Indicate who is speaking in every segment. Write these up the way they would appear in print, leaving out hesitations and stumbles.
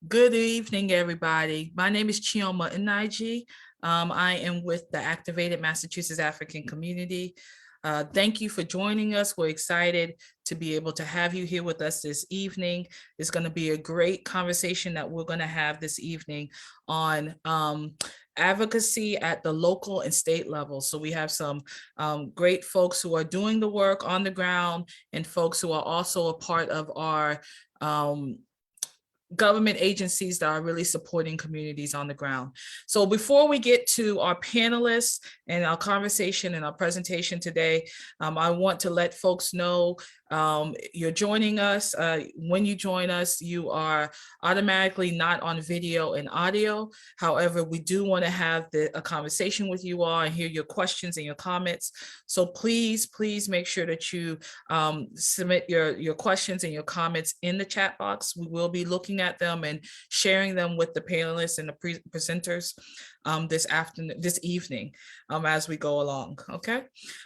Speaker 1: Good evening, everybody. My name is Chioma Inaiji. I am with the Activated Massachusetts African Community. Thank you for joining us. We're excited to be able to have you here with us this evening. It's going to be a great conversation that we're going to have this evening on advocacy at the local and state level. So we have some great folks who are doing the work on the ground and folks who are also a part of our government agencies that are really supporting communities on the ground. So before we get to our panelists and our conversation and our presentation today, I want to let folks know you're joining us. When you join us, you are automatically not on video and audio. However, we do want to have a conversation with you all and hear your questions and your comments. So please make sure that you submit your questions and your comments in the chat box. We will be looking at them and sharing them with the panelists and the presenters this evening as we go along. Okay.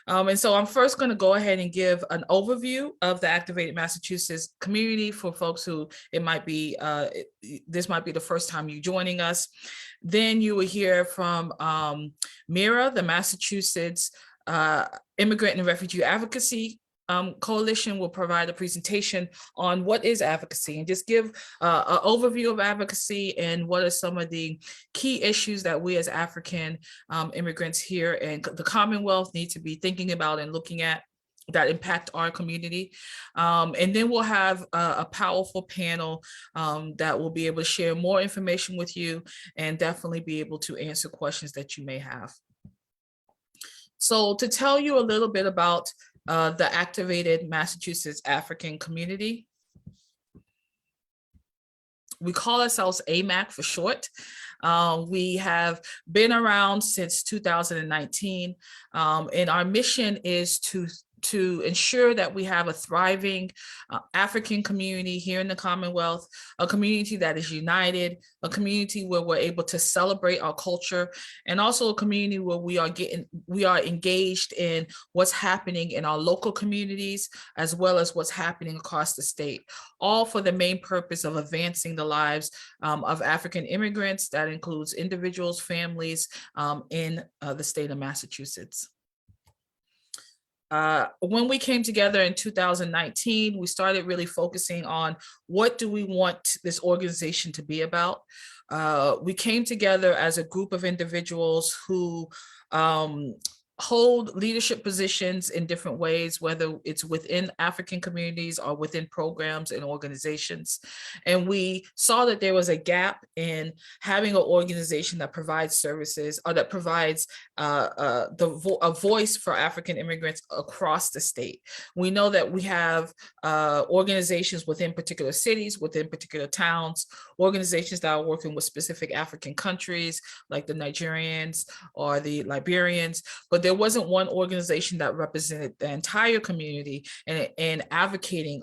Speaker 1: And so I'm first going to go ahead and give an overview of the Activated Massachusetts community for folks who this might be the first time you joining us. Then you will hear from Mira, the Massachusetts Immigrant and Refugee Advocacy Coalition will provide a presentation on what is advocacy and just give an overview of advocacy and what are some of the key issues that we as African immigrants here in the Commonwealth need to be thinking about and looking at that impact our community. And then we'll have a powerful panel that will be able to share more information with you and definitely be able to answer questions that you may have. So to tell you a little bit about the Activated Massachusetts African Community, we call ourselves AMAC for short. We have been around since 2019, and our mission is to ensure that we have a thriving African community here in the Commonwealth, a community that is united, a community where we're able to celebrate our culture, and also a community where we are engaged in what's happening in our local communities, as well as what's happening across the state, all for the main purpose of advancing the lives of African immigrants. That includes individuals, families in the state of Massachusetts. When we came together in 2019, we started really focusing on what do we want this organization to be about. We came together as a group of individuals who hold leadership positions in different ways, whether it's within African communities or within programs and organizations. And we saw that there was a gap in having an organization that provides services or that provides a voice for African immigrants across the state. We know that we have organizations within particular cities, within particular towns, organizations that are working with specific African countries like the Nigerians or the Liberians, but there wasn't one organization that represented the entire community and advocating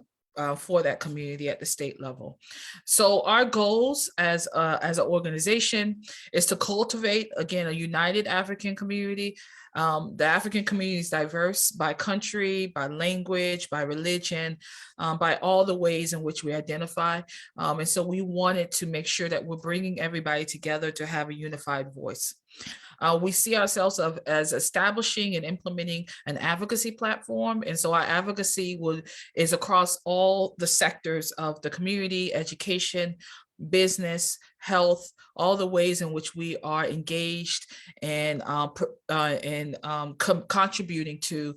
Speaker 1: for that community at the state level. So our goals as an organization is to cultivate, again, a united African community. The African community is diverse by country, by language, by religion, by all the ways in which we identify. And so we wanted to make sure that we're bringing everybody together to have a unified voice. We see ourselves as establishing and implementing an advocacy platform. And so our advocacy is across all the sectors of the community, education, business, health, all the ways in which we are engaged and contributing to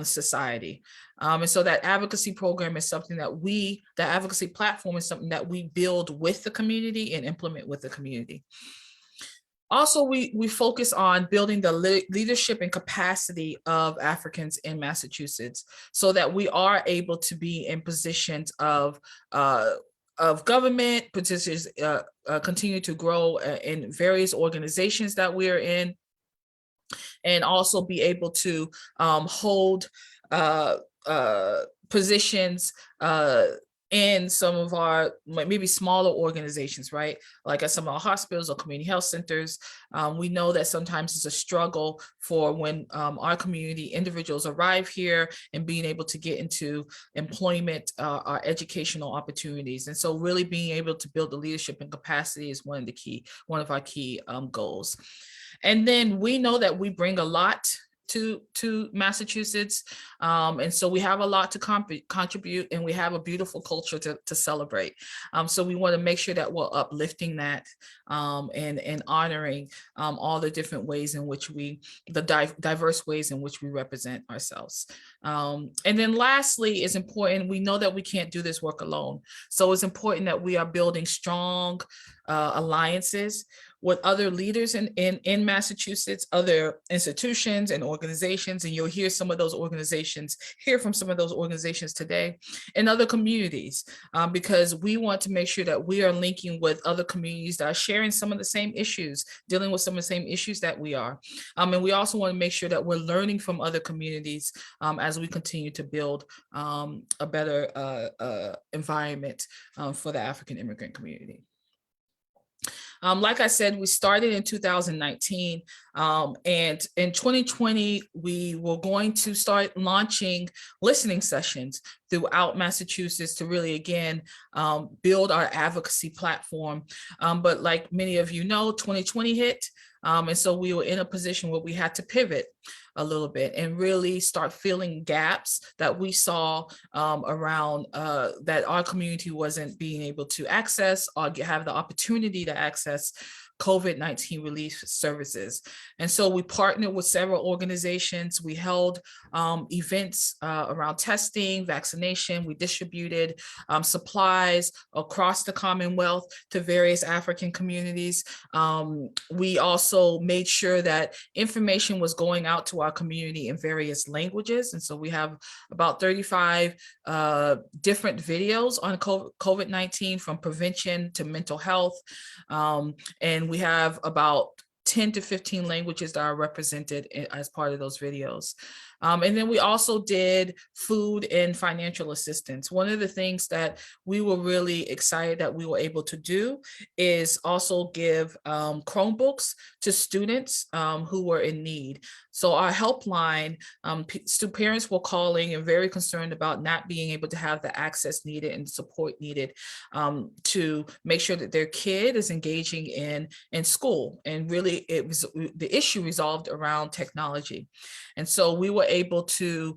Speaker 1: society. And so that advocacy program is something that the advocacy platform is something that we build with the community and implement with the community. Also, we focus on building the leadership and capacity of Africans in Massachusetts so that we are able to be in positions of government, positions continue to grow in various organizations that we are in, and also be able to hold positions in some of our maybe smaller organizations, right? Like at some of our hospitals or community health centers. We know that sometimes it's a struggle for when our community individuals arrive here and being able to get into employment, our educational opportunities. And so really being able to build the leadership and capacity is one of our key goals. And then we know that we bring a lot to Massachusetts. And so we have a lot to contribute, and we have a beautiful culture to celebrate. So we want to make sure that we're uplifting that and honoring all the different ways in which diverse ways in which we represent ourselves. And then lastly, it's important, we know that we can't do this work alone. So it's important that we are building strong alliances with other leaders in Massachusetts, other institutions and organizations, and you'll hear some of those organizations, hear from some of those organizations today, and other communities, because we want to make sure that we are linking with other communities that are sharing some of the same issues, dealing with some of the same issues that we are. And we also want to make sure that we're learning from other communities as we continue to build a better environment for the African immigrant community. Like I said, we started in 2019, and in 2020, we were going to start launching listening sessions throughout Massachusetts to really, again, build our advocacy platform. But like many of you know, 2020 hit, and so we were in a position where we had to pivot a little bit and really start filling gaps that we saw around that our community wasn't being able to access or have the opportunity to access COVID-19 relief services. And so we partnered with several organizations. We held events around testing, vaccination. We distributed supplies across the Commonwealth to various African communities. We also made sure that information was going out to our community in various languages. And so we have about 35 different videos on COVID-19, from prevention to mental health. And we have about 10 to 15 languages that are represented as part of those videos. And then we also did food and financial assistance. One of the things that we were really excited that we were able to do is also give Chromebooks to students who were in need. So our helpline, parents were calling and very concerned about not being able to have the access needed and support needed to make sure that their kid is engaging in school. And really, the issue resolved around technology. And so we were able to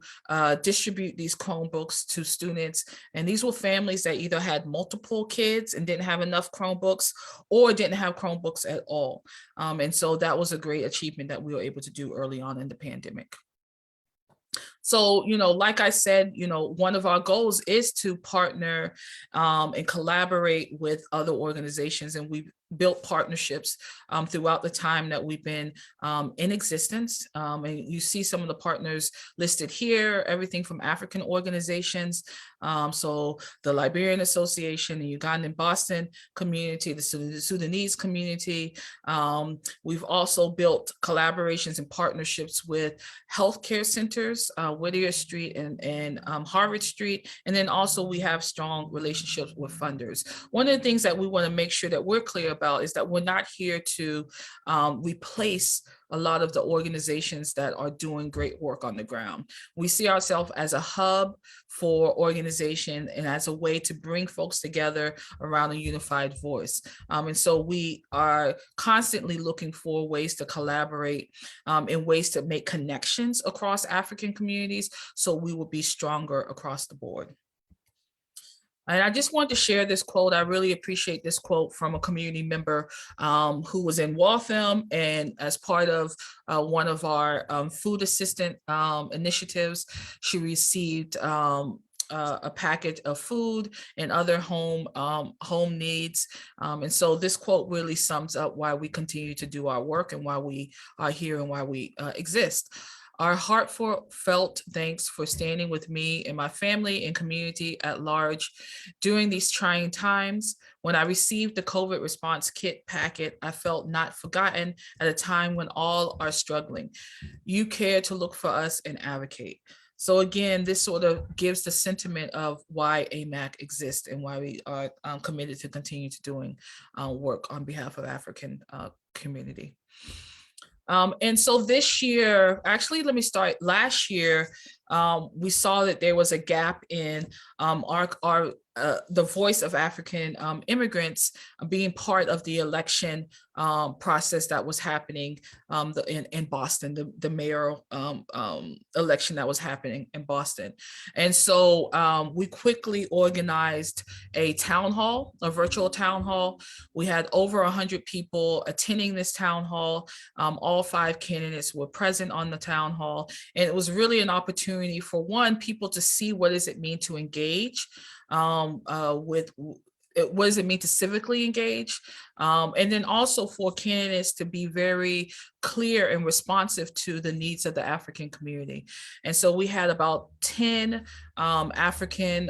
Speaker 1: distribute these Chromebooks to students. And these were families that either had multiple kids and didn't have enough Chromebooks, or didn't have Chromebooks at all. And so that was a great achievement that we were able to do early on in the pandemic. So, like I said, one of our goals is to partner and collaborate with other organizations. And we've built partnerships throughout the time that we've been in existence. And you see some of the partners listed here, everything from African organizations. So the Liberian Association, the Ugandan Boston community, the Sudanese community. We've also built collaborations and partnerships with healthcare centers, Whittier Street and Harvard Street. And then also we have strong relationships with funders. One of the things that we want to make sure that we're clear about is that we're not here to replace a lot of the organizations that are doing great work on the ground. We see ourselves as a hub for organization and as a way to bring folks together around a unified voice. And so we are constantly looking for ways to collaborate and ways to make connections across African communities, so we will be stronger across the board. And I just wanted to share this quote. I really appreciate this quote from a community member who was in Waltham, and as part of one of our food assistant initiatives, she received a package of food and other home needs. And so this quote really sums up why we continue to do our work and why we are here and why we exist. Our heartfelt thanks for standing with me and my family and community at large during these trying times. When I received the COVID response kit packet, I felt not forgotten at a time when all are struggling. You care to look for us and advocate. So again, this sort of gives the sentiment of why AMAC exists and why we are committed to continue to doing work on behalf of African community. And so this year, actually, let me start. Last year, we saw that there was a gap in the voice of African immigrants being part of the election process that was happening in Boston, the mayoral election that was happening in Boston. And so we quickly organized a town hall, a virtual town hall. We had over 100 people attending this town hall. All 5 candidates were present on the town hall. And it was really an opportunity for people to see what does it mean to engage what does it mean to civically engage? And then also for candidates to be very clear and responsive to the needs of the African community. And so we had about 10 African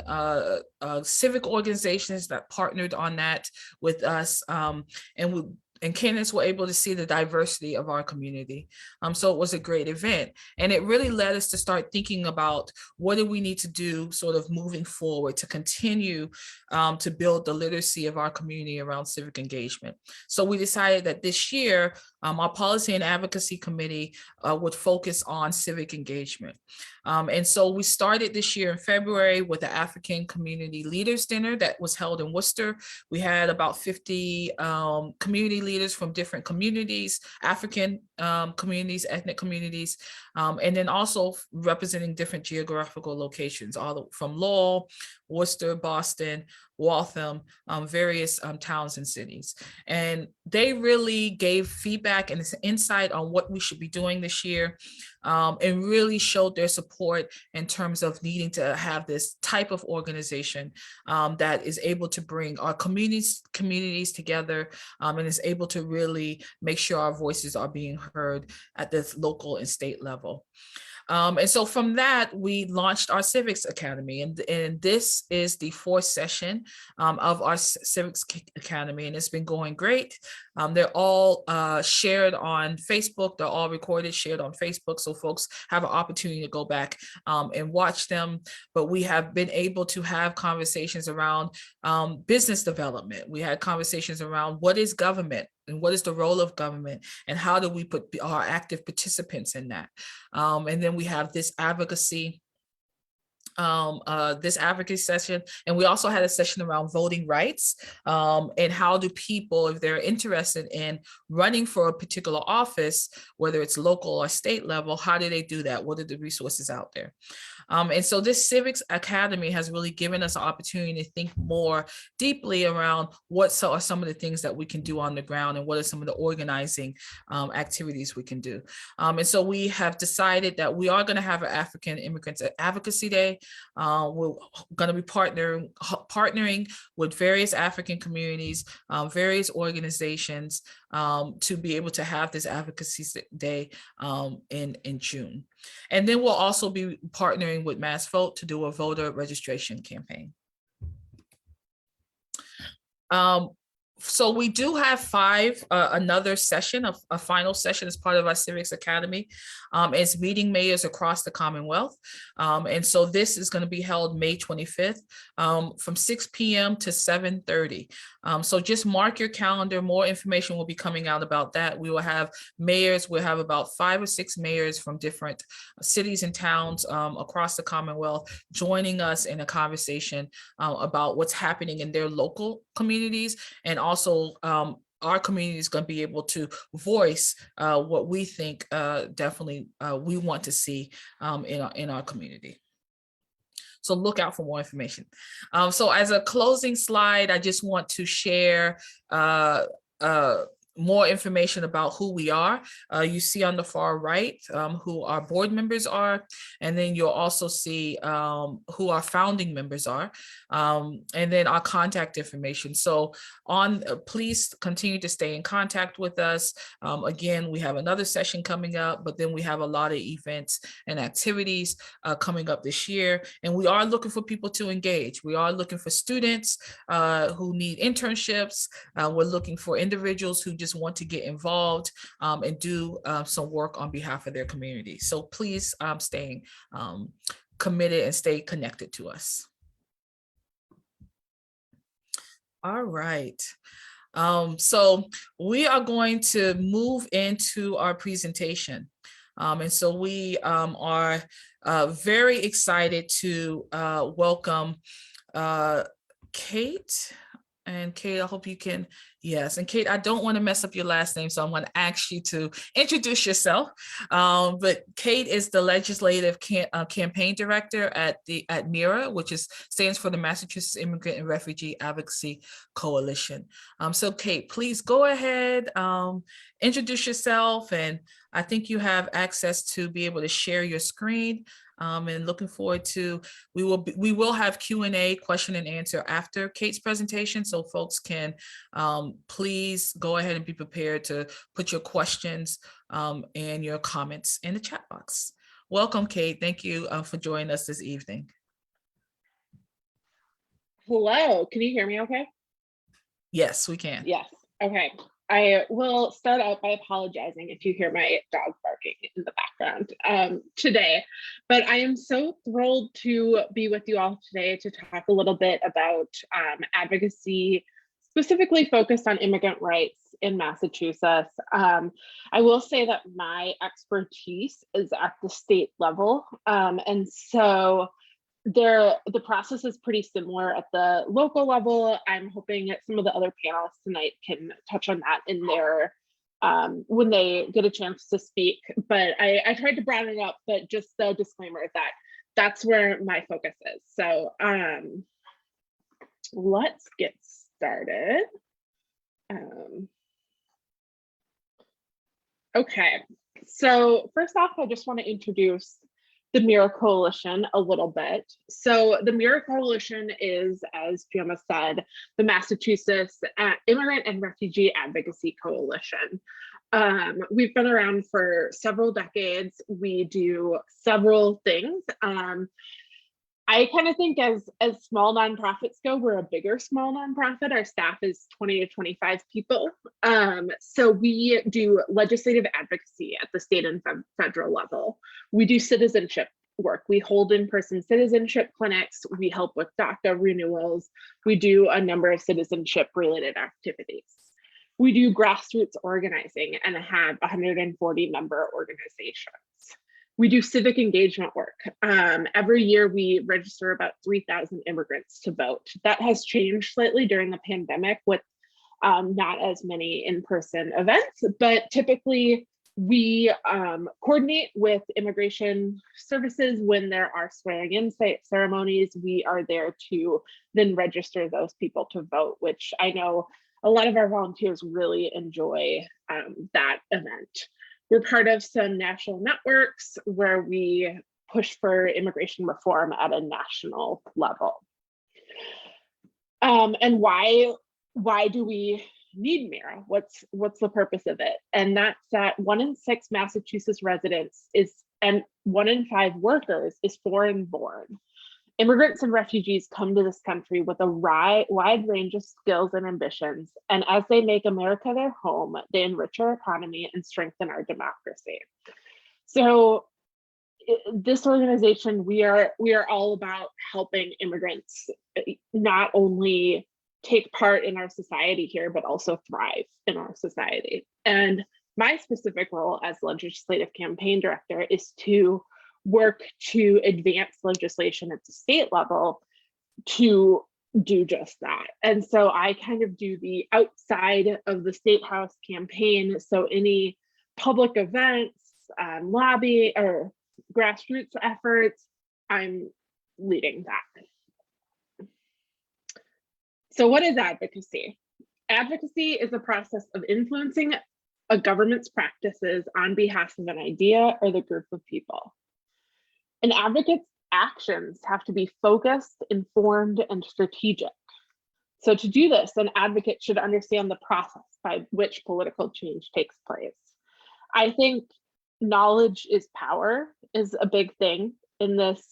Speaker 1: civic organizations that partnered on that with us. And candidates were able to see the diversity of our community. So it was a great event. And it really led us to start thinking about what do we need to do sort of moving forward to continue to build the literacy of our community around civic engagement. So we decided that this year, our Policy and Advocacy Committee would focus on civic engagement. And so we started this year in February with the African Community Leaders Dinner that was held in Worcester. We had about 50 community leaders from different communities, African communities, ethnic communities, and then also representing different geographical locations, all from Lowell, Worcester, Boston, Waltham, various towns and cities. And they really gave feedback and insight on what we should be doing this year, and really showed their support in terms of needing to have this type of organization that is able to bring our communities together and is able to really make sure our voices are being heard at this local and state level. And so from that, we launched our Civics Academy, and this is the 4th session of our Civics Academy, and it's been going great. They're all shared on Facebook. They're all recorded, shared on Facebook, so folks have an opportunity to go back and watch them. But we have been able to have conversations around business development. We had conversations around what is government and what is the role of government and how do we put our active participants in that. And then we have this advocacy session, and we also had a session around voting rights and how do people, if they're interested in running for a particular office, whether it's local or state level, how do they do that? What are the resources out there? And so this Civics Academy has really given us an opportunity to think more deeply around what are some of the things that we can do on the ground and what are some of the organizing activities we can do. And so we have decided that we are going to have an African Immigrants Advocacy Day. We're going to be partnering with various African communities, various organizations to be able to have this Advocacy Day in June. And then we'll also be partnering with Mass Vote to do a voter registration campaign. So we do have another session, a final session as part of our Civics Academy. It's meeting mayors across the Commonwealth. And so this is going to be held May 25th from 6 p.m. to 7:30. So just mark your calendar. More information will be coming out about that. We will have mayors. We'll have about 5 or 6 mayors from different cities and towns across the Commonwealth joining us in a conversation about what's happening in their local communities, and also our community is going to be able to voice what we think definitely we want to see in our community. So look out for more information. So as a closing slide, I just want to share more information about who we are. You see on the far right who our board members are, and then you'll also see who our founding members are, and then our contact information. So please continue to stay in contact with us. Again, we have another session coming up, but then we have a lot of events and activities coming up this year, and we are looking for people to engage. We are looking for students who need internships. We're looking for individuals who just want to get involved and do some work on behalf of their community. So please stay committed and stay connected to us. All right. So we are going to move into our presentation. And so we are very excited to welcome Kate. And Kate, I hope you can, yes. And Kate, I don't want to mess up your last name, so I'm going to ask you to introduce yourself. But Kate is the Legislative Campaign Director at MIRA, which stands for the Massachusetts Immigrant and Refugee Advocacy Coalition. So Kate, please go ahead, introduce yourself, and I think you have access to be able to share your screen. And looking forward to, we will have Q&A, question and answer after Kate's presentation. So folks can please go ahead and be prepared to put your questions and your comments in the chat box. Welcome, Kate. Thank you for joining us this evening.
Speaker 2: Hello, can you hear me okay?
Speaker 1: Yes, we can.
Speaker 2: Yes, okay. I will start out by apologizing if you hear my dog barking in the background today, but I am so thrilled to be with you all today to talk a little bit about advocacy, specifically focused on immigrant rights in Massachusetts. I will say that my expertise is at the state level, and so the process is pretty similar at the local level. I'm hoping that some of the other panelists tonight can touch on that in their when they get a chance to speak. But I tried to broaden it up, but just the disclaimer that that's where my focus is. So let's get started. Okay, so first off, I just want to introduce the MIRA Coalition a little bit. So the MIRA Coalition is, as Fiona said, the Massachusetts Immigrant and Refugee Advocacy Coalition. We've been around for several decades. We do several things. I kind of think as small nonprofits go, we're a bigger small nonprofit. Our staff is 20 to 25 people. So we do legislative advocacy at the state and federal level. We do citizenship work. We hold in-person citizenship clinics. We help with DACA renewals. We do a number of citizenship related activities. We do grassroots organizing and have 140 member organizations. We do civic engagement work. Every year we register about 3,000 immigrants to vote. That has changed slightly during the pandemic with not as many in-person events, but typically we coordinate with immigration services when there are swearing-in ceremonies. We are there to then register those people to vote, which I know a lot of our volunteers really enjoy that event. We're part of some national networks where we push for immigration reform at a national level. And why do we need MIRA? What's the purpose of it? And that's that 1 in 6 Massachusetts residents and 1 in 5 workers is foreign born. Immigrants and refugees come to this country with a wide range of skills and ambitions, and as they make America their home, they enrich our economy and strengthen our democracy. So this organization, we are all about helping immigrants not only take part in our society here, but also thrive in our society. And my specific role as legislative campaign director is to work to advance legislation at the state level to do just that. And so I kind of do the outside of the State House campaign. So any public events, lobby or grassroots efforts, I'm leading that. So what is advocacy? Advocacy is a process of influencing a government's practices on behalf of an idea or the group of people. An advocate's actions have to be focused, informed, and strategic. So to do this, an advocate should understand the process by which political change takes place. I think knowledge is power is a big thing in this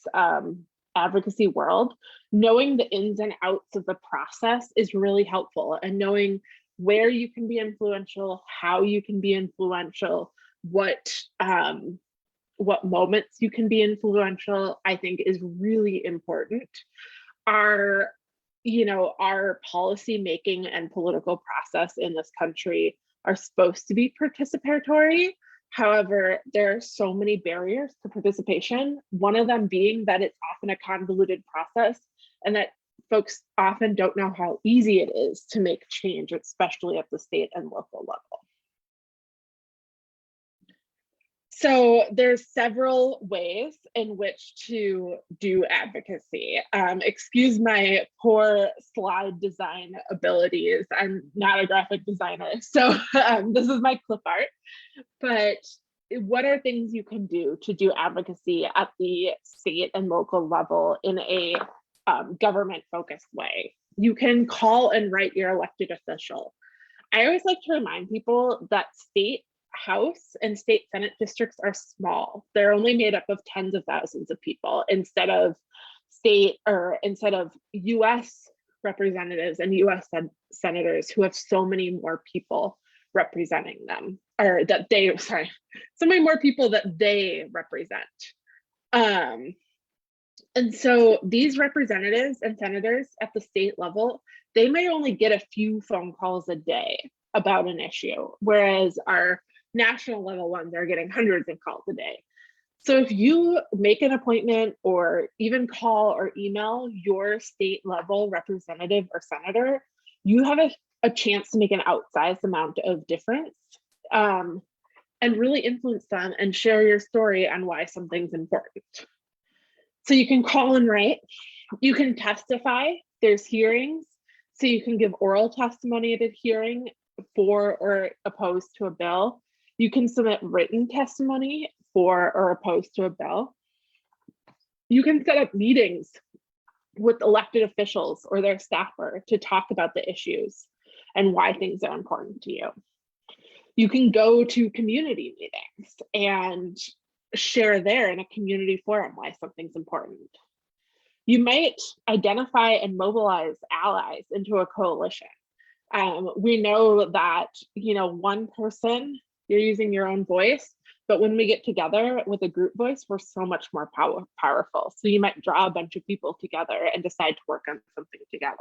Speaker 2: advocacy world. Knowing the ins and outs of the process is really helpful, and knowing where you can be influential, how you can be influential, what moments you can be influential, I think is really important. Our policy making and political process in this country are supposed to be participatory. However, there are so many barriers to participation, one of them being that it's often a convoluted process and that folks often don't know how easy it is to make change, especially at the state and local level. So there's several ways in which to do advocacy. Excuse my poor slide design abilities. I'm not a graphic designer, so this is my clip art. But what are things you can do to do advocacy at the state and local level in a government-focused way? You can call and write your elected official. I always like to remind people that state House and state Senate districts are small. They're only made up of tens of thousands of people instead of US representatives and US senators who have so many more people representing them, or so many more people that they represent. And so these representatives and senators at the state level, they may only get a few phone calls a day about an issue, whereas our national level ones are getting hundreds of calls a day. So if you make an appointment or even call or email your state level representative or senator, you have a chance to make an outsized amount of difference and really influence them and share your story on why something's important. So you can call and write, you can testify, there's hearings, so you can give oral testimony at a hearing for or opposed to a bill. You can submit written testimony for or opposed to a bill. You can set up meetings with elected officials or their staffer to talk about the issues and why things are important to you. You can go to community meetings and share there in a community forum why something's important. You might identify and mobilize allies into a coalition. We know that, one person, you're using your own voice, but when we get together with a group voice, we're so much more powerful. So you might draw a bunch of people together and decide to work on something together.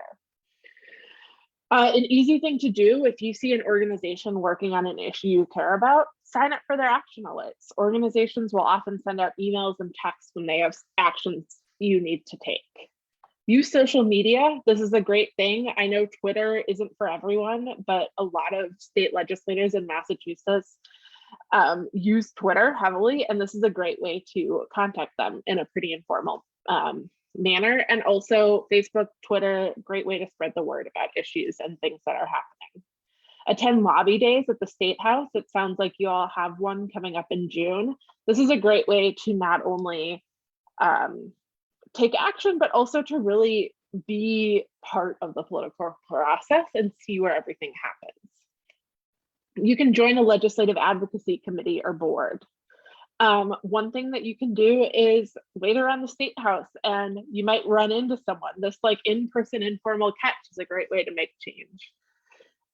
Speaker 2: An easy thing to do, if you see an organization working on an issue you care about, sign up for their action alerts. Organizations will often send out emails and texts when they have actions you need to take. Use social media. This is a great thing. I know Twitter isn't for everyone, but a lot of state legislators in Massachusetts use Twitter heavily, and this is a great way to contact them in a pretty informal manner. And also Facebook, Twitter, great way to spread the word about issues and things that are happening. Attend lobby days at the State House. It sounds like you all have one coming up in June. This is a great way to not only take action, but also to really be part of the political process and see where everything happens. You can join a legislative advocacy committee or board. One thing that you can do is wait around the State House and you might run into someone. This in-person informal catch is a great way to make change.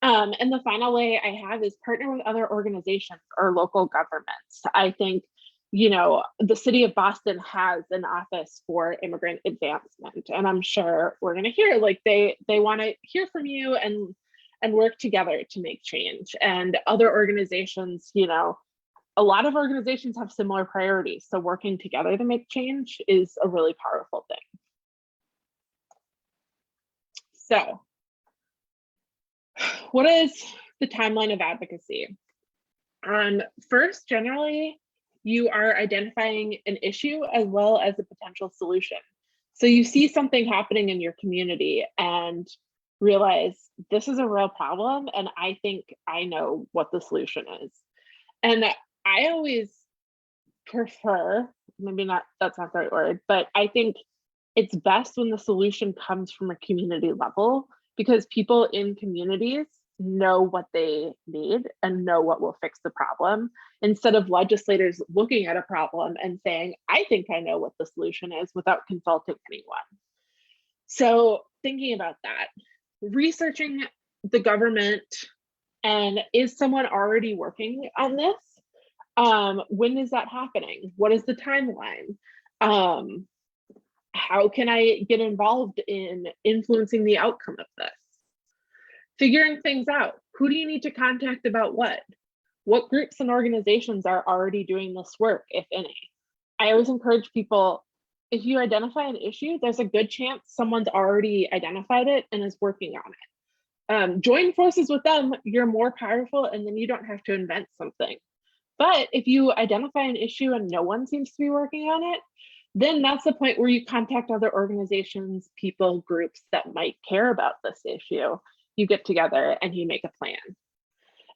Speaker 2: And the final way I have is partner with other organizations or local governments. I think the city of Boston has an office for immigrant advancement, and I'm sure we're going to hear they want to hear from you and work together to make change. And other organizations, a lot of organizations have similar priorities, so working together to make change is a really powerful thing. So, what is the timeline of advocacy? First, generally, you are identifying an issue as well as a potential solution. So you see something happening in your community and realize this is a real problem, and I think I know what the solution is. And I always prefer, maybe not, that's not the right word, but I think it's best when the solution comes from a community level, because people in communities know what they need and know what will fix the problem, instead of legislators looking at a problem and saying, I think I know what the solution is, without consulting anyone. So thinking about that, researching the government, and is someone already working on this? When is that happening? What is the timeline? How can I get involved in influencing the outcome of this? Figuring things out. Who do you need to contact about what? What groups and organizations are already doing this work, if any? I always encourage people, if you identify an issue, there's a good chance someone's already identified it and is working on it. Join forces with them, you're more powerful, and then you don't have to invent something. But if you identify an issue and no one seems to be working on it, then that's the point where you contact other organizations, people, groups that might care about this issue. You get together and you make a plan.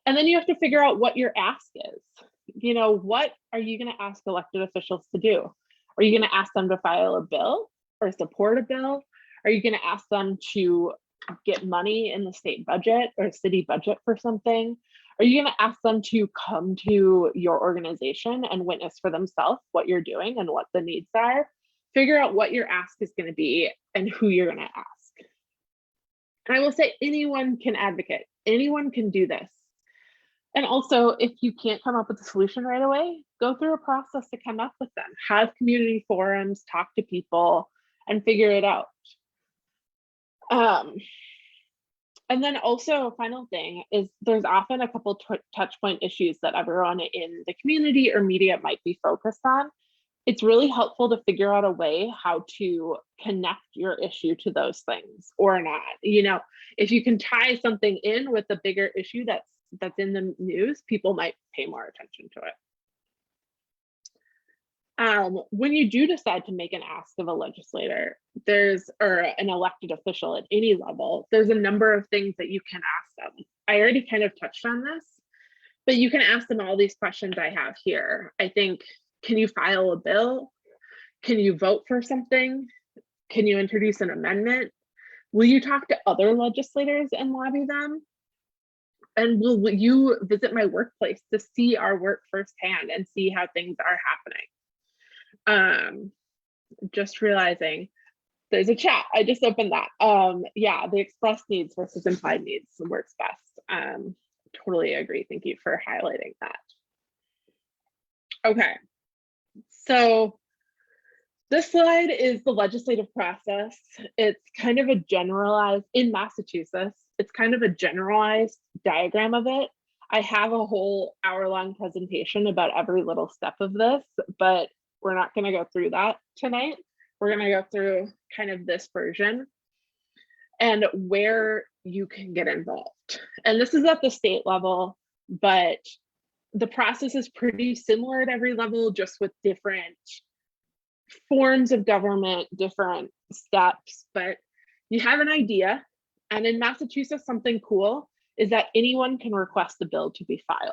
Speaker 2: And then you have to figure out what your ask is. You know, what are you going to ask elected officials to do? Are you going to ask them to file a bill or support a bill? Are you going to ask them to get money in the state budget or city budget for something? Are you going to ask them to come to your organization and witness for themselves what you're doing and what the needs are? Figure out what your ask is going to be and who you're going to ask. And I will say anyone can advocate, anyone can do this. And also, if you can't come up with a solution right away, go through a process to come up with them. Have community forums, talk to people, and figure it out. And then also a final thing is there's often a couple touch point issues that everyone in the community or media might be focused on. It's really helpful to figure out a way how to connect your issue to those things or not. You know, if you can tie something in with the bigger issue that's in the news, people might pay more attention to it. When you do decide to make an ask of a legislator, or an elected official at any level, there's a number of things that you can ask them. I already kind of touched on this, but you can ask them all these questions I have here. I think, can you file a bill? Can you vote for something? Can you introduce an amendment? Will you talk to other legislators and lobby them? And will you visit my workplace to see our work firsthand and see how things are happening? Just realizing there's a chat. I just opened that. Yeah, the express needs versus implied needs works best. Totally agree. Thank you for highlighting that. Okay, so this slide is the legislative process. It's kind of a generalized, in Massachusetts, it's kind of a generalized diagram of it. I have a whole hour-long presentation about every little step of this, but we're not going to go through that tonight. We're going to go through kind of this version and where you can get involved. And this is at the state level, but the process is pretty similar at every level, just with different forms of government, different steps, but you have an idea. And in Massachusetts, something cool is that anyone can request the bill to be filed.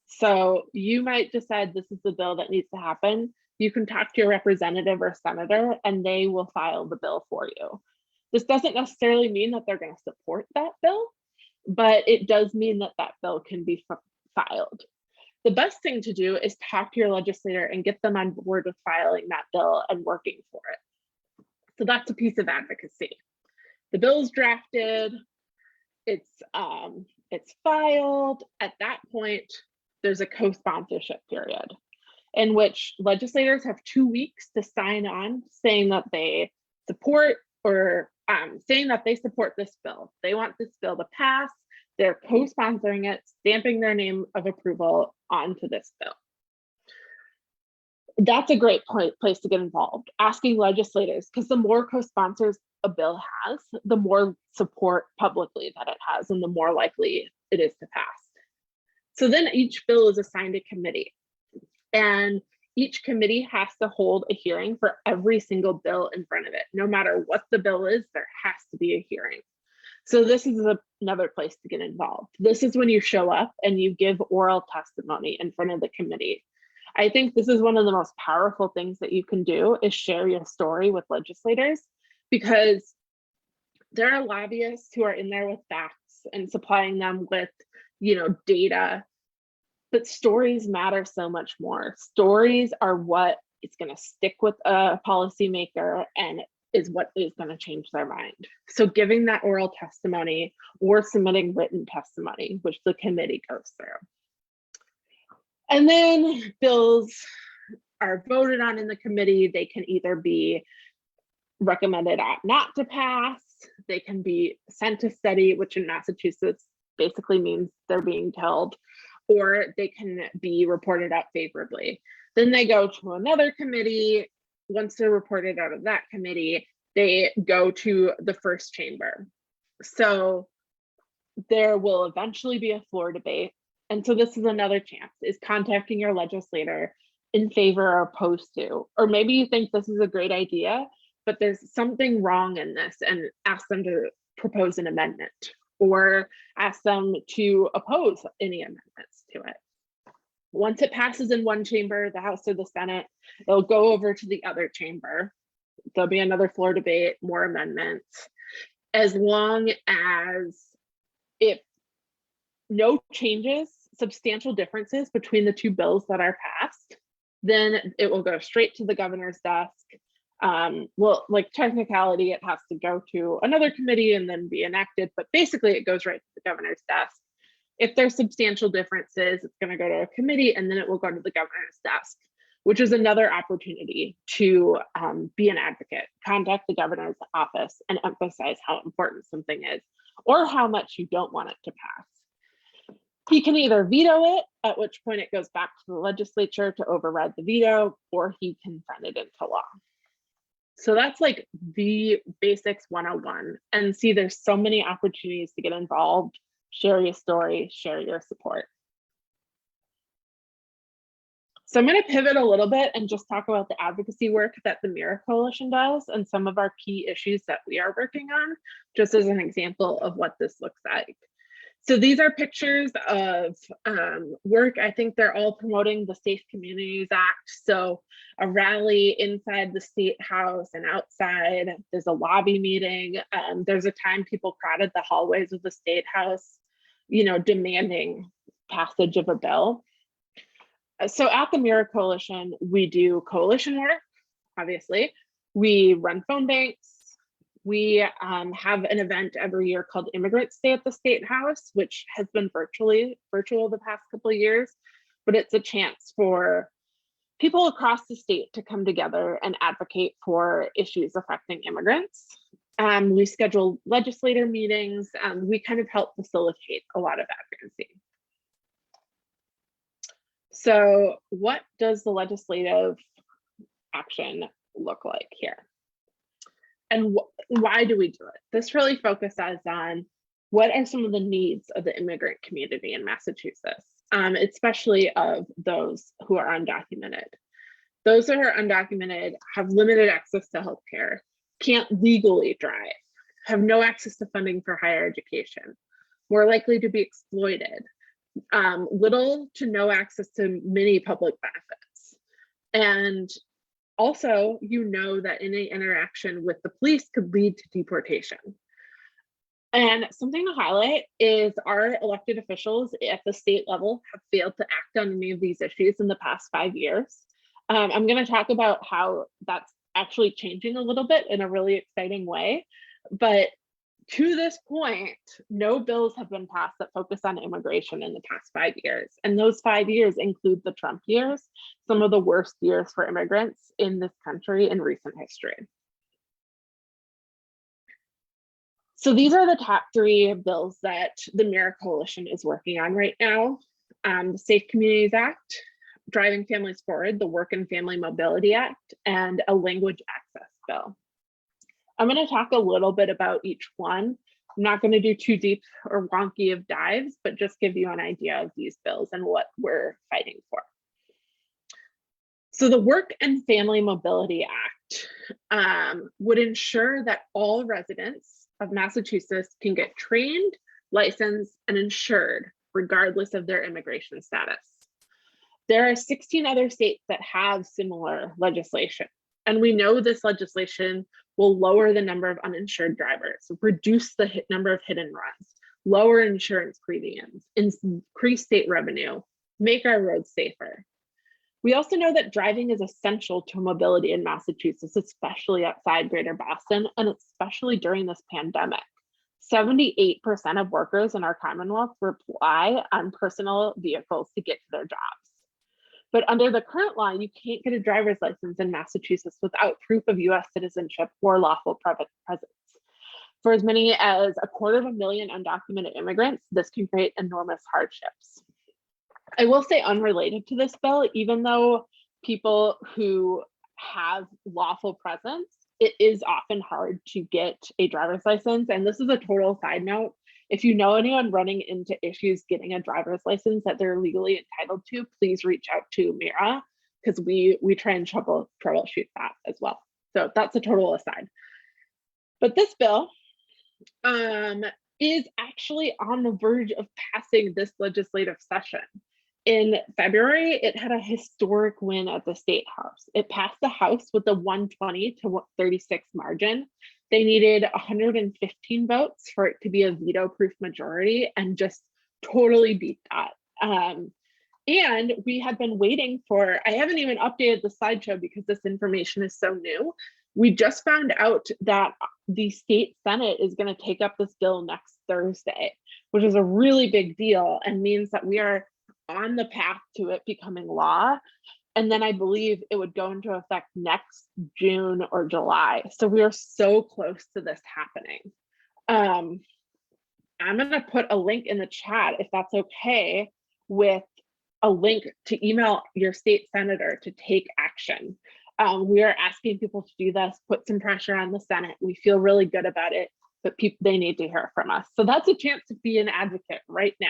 Speaker 2: So you might decide this is the bill that needs to happen. You can talk to your representative or senator and they will file the bill for you. This doesn't necessarily mean that they're going to support that bill, but it does mean that that bill can be filed. The best thing to do is talk to your legislator and get them on board with filing that bill and working for it. So that's a piece of advocacy. The bill is drafted, it's filed. At that point, there's a co-sponsorship period in which legislators have 2 weeks to sign on saying that they support or saying that they support this bill. They want this bill to pass. They're co-sponsoring it, stamping their name of approval onto this bill. That's a great place to get involved, asking legislators, because the more co-sponsors a bill has, the more support publicly that it has, and the more likely it is to pass. So then each bill is assigned a committee, and each committee has to hold a hearing for every single bill in front of it. No matter what the bill is, there has to be a hearing. So this is another place to get involved. This is when you show up and you give oral testimony in front of the committee. I think this is one of the most powerful things that you can do, is share your story with legislators, because there are lobbyists who are in there with facts and supplying them with, data, but stories matter so much more. Stories are what is going to stick with a policymaker and is what is going to change their mind. So giving that oral testimony or submitting written testimony, which the committee goes through. And then bills are voted on in the committee. They can either be recommended not to pass, they can be sent to study, which in Massachusetts basically means they're being killed, or they can be reported out favorably. Then they go to another committee. Once they're reported out of that committee, they go to the first chamber. So there will eventually be a floor debate. And so this is another chance, is contacting your legislator in favor or opposed to, or maybe you think this is a great idea, but there's something wrong in this, and ask them to propose an amendment, or ask them to oppose any amendments to it. Once it passes in one chamber, the House or the Senate, it'll go over to the other chamber. There'll be another floor debate, more amendments. As long as if no changes, substantial differences between the two bills that are passed, then it will go straight to the governor's desk. Well, like technicality, it has to go to another committee and then be enacted, but basically it goes right to the governor's desk. If there's substantial differences, it's going to go to a committee and then it will go to the governor's desk, which is another opportunity to be an advocate, contact the governor's office and emphasize how important something is or how much you don't want it to pass. He can either veto it, at which point it goes back to the legislature to override the veto, or he can sign it into law. So that's like the basics 101. And see, there's so many opportunities to get involved, share your story, share your support. So I'm going to pivot a little bit and just talk about the advocacy work that the MIRA Coalition does and some of our key issues that we are working on, just as an example of what this looks like. So these are pictures of work. I think they're all promoting the Safe Communities Act. So a rally inside the State House and outside. There's a lobby meeting. There's a time people crowded the hallways of the State House, you know, demanding passage of a bill. So at the MIRA Coalition, we do coalition work, obviously. We run phone banks. We have an event every year called Immigrants Stay at the State House, which has been virtual the past couple of years, but it's a chance for people across the state to come together and advocate for issues affecting immigrants. We schedule legislator meetings. We kind of help facilitate a lot of advocacy. So what does the legislative action look like here? And why do we do it? This really focuses on what are some of the needs of the immigrant community in Massachusetts, especially of those who are undocumented. Those who are undocumented have limited access to healthcare, can't legally drive, have no access to funding for higher education, more likely to be exploited, little to no access to many public benefits. And also, you know that any interaction with the police could lead to deportation. And something to highlight is our elected officials at the state level have failed to act on any of these issues in the past 5 years. I'm going to talk about how that's actually changing a little bit in a really exciting way. But to this point, no bills have been passed that focus on immigration in the past 5 years. And those 5 years include the Trump years, some of the worst years for immigrants in this country in recent history. So these are the top 3 bills that the MIRA Coalition is working on right now. The Safe Communities Act, Driving Families Forward, the Work and Family Mobility Act, and a Language Access Bill. I'm going to talk a little bit about each one. I'm not going to do too deep or wonky of dives, but just give you an idea of these bills and what we're fighting for. So the Work and Family Mobility Act would ensure that all residents of Massachusetts can get trained, licensed, and insured regardless of their immigration status. There are 16 other states that have similar legislation. And we know this legislation will lower the number of uninsured drivers, reduce the number of hit and runs, lower insurance premiums, increase state revenue, make our roads safer. We also know that driving is essential to mobility in Massachusetts, especially outside Greater Boston, and especially during this pandemic. 78% of workers in our Commonwealth rely on personal vehicles to get to their jobs. But under the current law, you can't get a driver's license in Massachusetts without proof of US citizenship or lawful presence. For as many as 250,000 undocumented immigrants, this can create enormous hardships. I will say, unrelated to this bill, even though people who have lawful presence, it is often hard to get a driver's license. And this is a total side note. If you know anyone running into issues getting a driver's license that they're legally entitled to, please reach out to Mira, because we try and troubleshoot that as well. So that's a total aside. But this bill is actually on the verge of passing this legislative session. In February, it had a historic win at the State House. It passed the House with a 120 to 36 margin. They needed 115 votes for it to be a veto-proof majority, and just totally beat that. And we have been waiting for, I haven't even updated the slideshow because this information is so new. We just found out that the state Senate is going to take up this bill next Thursday, which is a really big deal and means that we are on the path to it becoming law. And then I believe it would go into effect next June or July. So we are so close to this happening. I'm going to put a link in the chat, if that's okay, with a link to email your state senator to take action. We are asking people to do this, put some pressure on the Senate. We feel really good about it, but they need to hear from us. So that's a chance to be an advocate right now.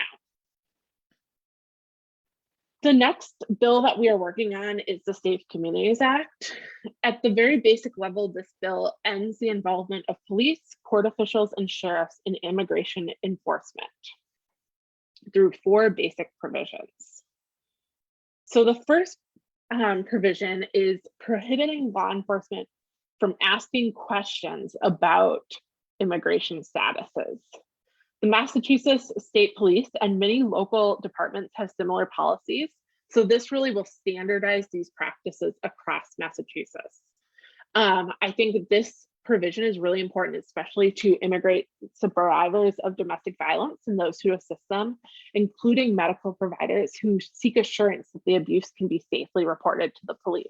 Speaker 2: The next bill that we are working on is the Safe Communities Act. At the very basic level, this bill ends the involvement of police, court officials, and sheriffs in immigration enforcement through 4 basic provisions. So the first provision is prohibiting law enforcement from asking questions about immigration statuses. The Massachusetts State Police and many local departments have similar policies, so this really will standardize these practices across Massachusetts. I think that this provision is really important, especially to immigrant survivors of domestic violence and those who assist them, including medical providers who seek assurance that the abuse can be safely reported to the police.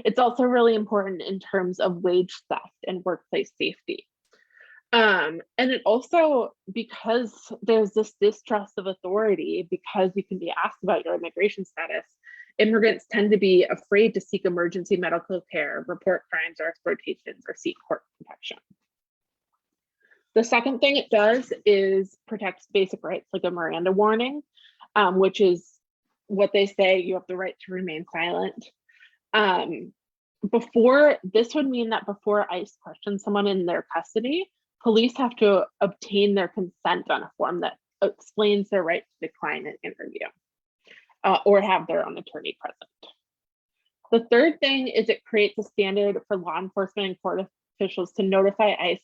Speaker 2: It's also really important in terms of wage theft and workplace safety. And it also, because there's this distrust of authority, because you can be asked about your immigration status, immigrants tend to be afraid to seek emergency medical care, report crimes or exploitations, or seek court protection. The second thing it does is protects basic rights like a Miranda warning, which is what they say, you have the right to remain silent. This would mean that before ICE questions someone in their custody, police have to obtain their consent on a form that explains their right to decline an interview or have their own attorney present. The third thing is it creates a standard for law enforcement and court officials to notify ICE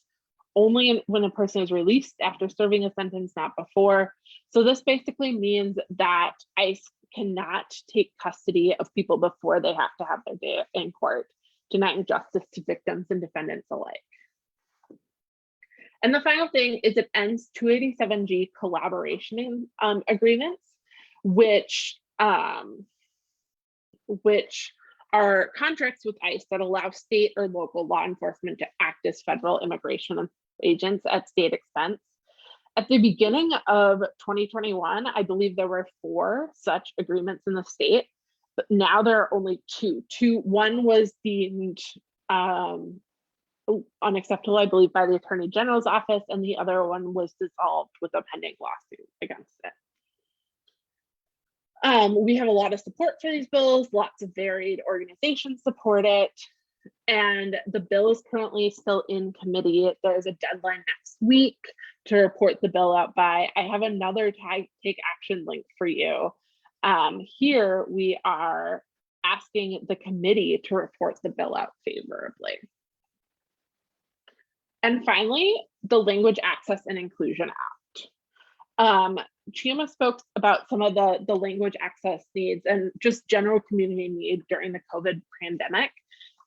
Speaker 2: only when a person is released after serving a sentence, not before. So this basically means that ICE cannot take custody of people before they have to have their day in court, denying justice to victims and defendants alike. And the final thing is it ends 287G collaboration agreements, which are contracts with ICE that allow state or local law enforcement to act as federal immigration agents at state expense. At the beginning of 2021, I believe there were 4 such agreements in the state, but now there are only 2. One was deemed unacceptable, I believe, by the Attorney General's office, and the other one was dissolved with a pending lawsuit against it. We have a lot of support for these bills. Lots of varied organizations support it, and the bill is currently still in committee. There's a deadline next week to report the bill out by. I have another take action link for you. Here we are asking the committee to report the bill out favorably. And finally, the Language Access and Inclusion Act. Chioma spoke about some of the language access needs and just general community need during the COVID pandemic.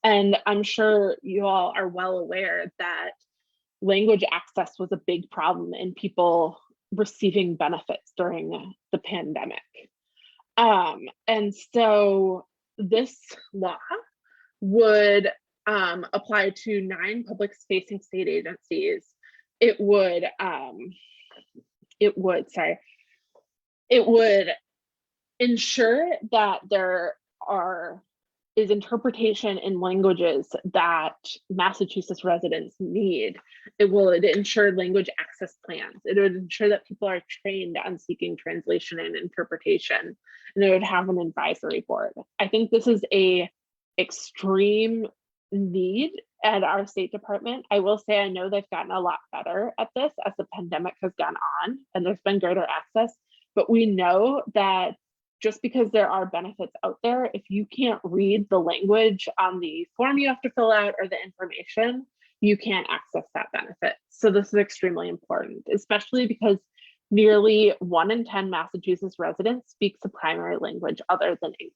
Speaker 2: And I'm sure you all are well aware that language access was a big problem in people receiving benefits during the pandemic. And so this law would apply to 9 public-facing state agencies. It would ensure that there is interpretation in languages that Massachusetts residents need. It would ensure language access plans. It would ensure that people are trained on seeking translation and interpretation, and it would have an advisory board. I think this is a extreme need at our State Department. I will say I know they've gotten a lot better at this as the pandemic has gone on and there's been greater access, but we know that just because there are benefits out there, if you can't read the language on the form you have to fill out or the information, you can't access that benefit. So this is extremely important, especially because nearly 1 in 10 Massachusetts residents speaks a primary language other than English.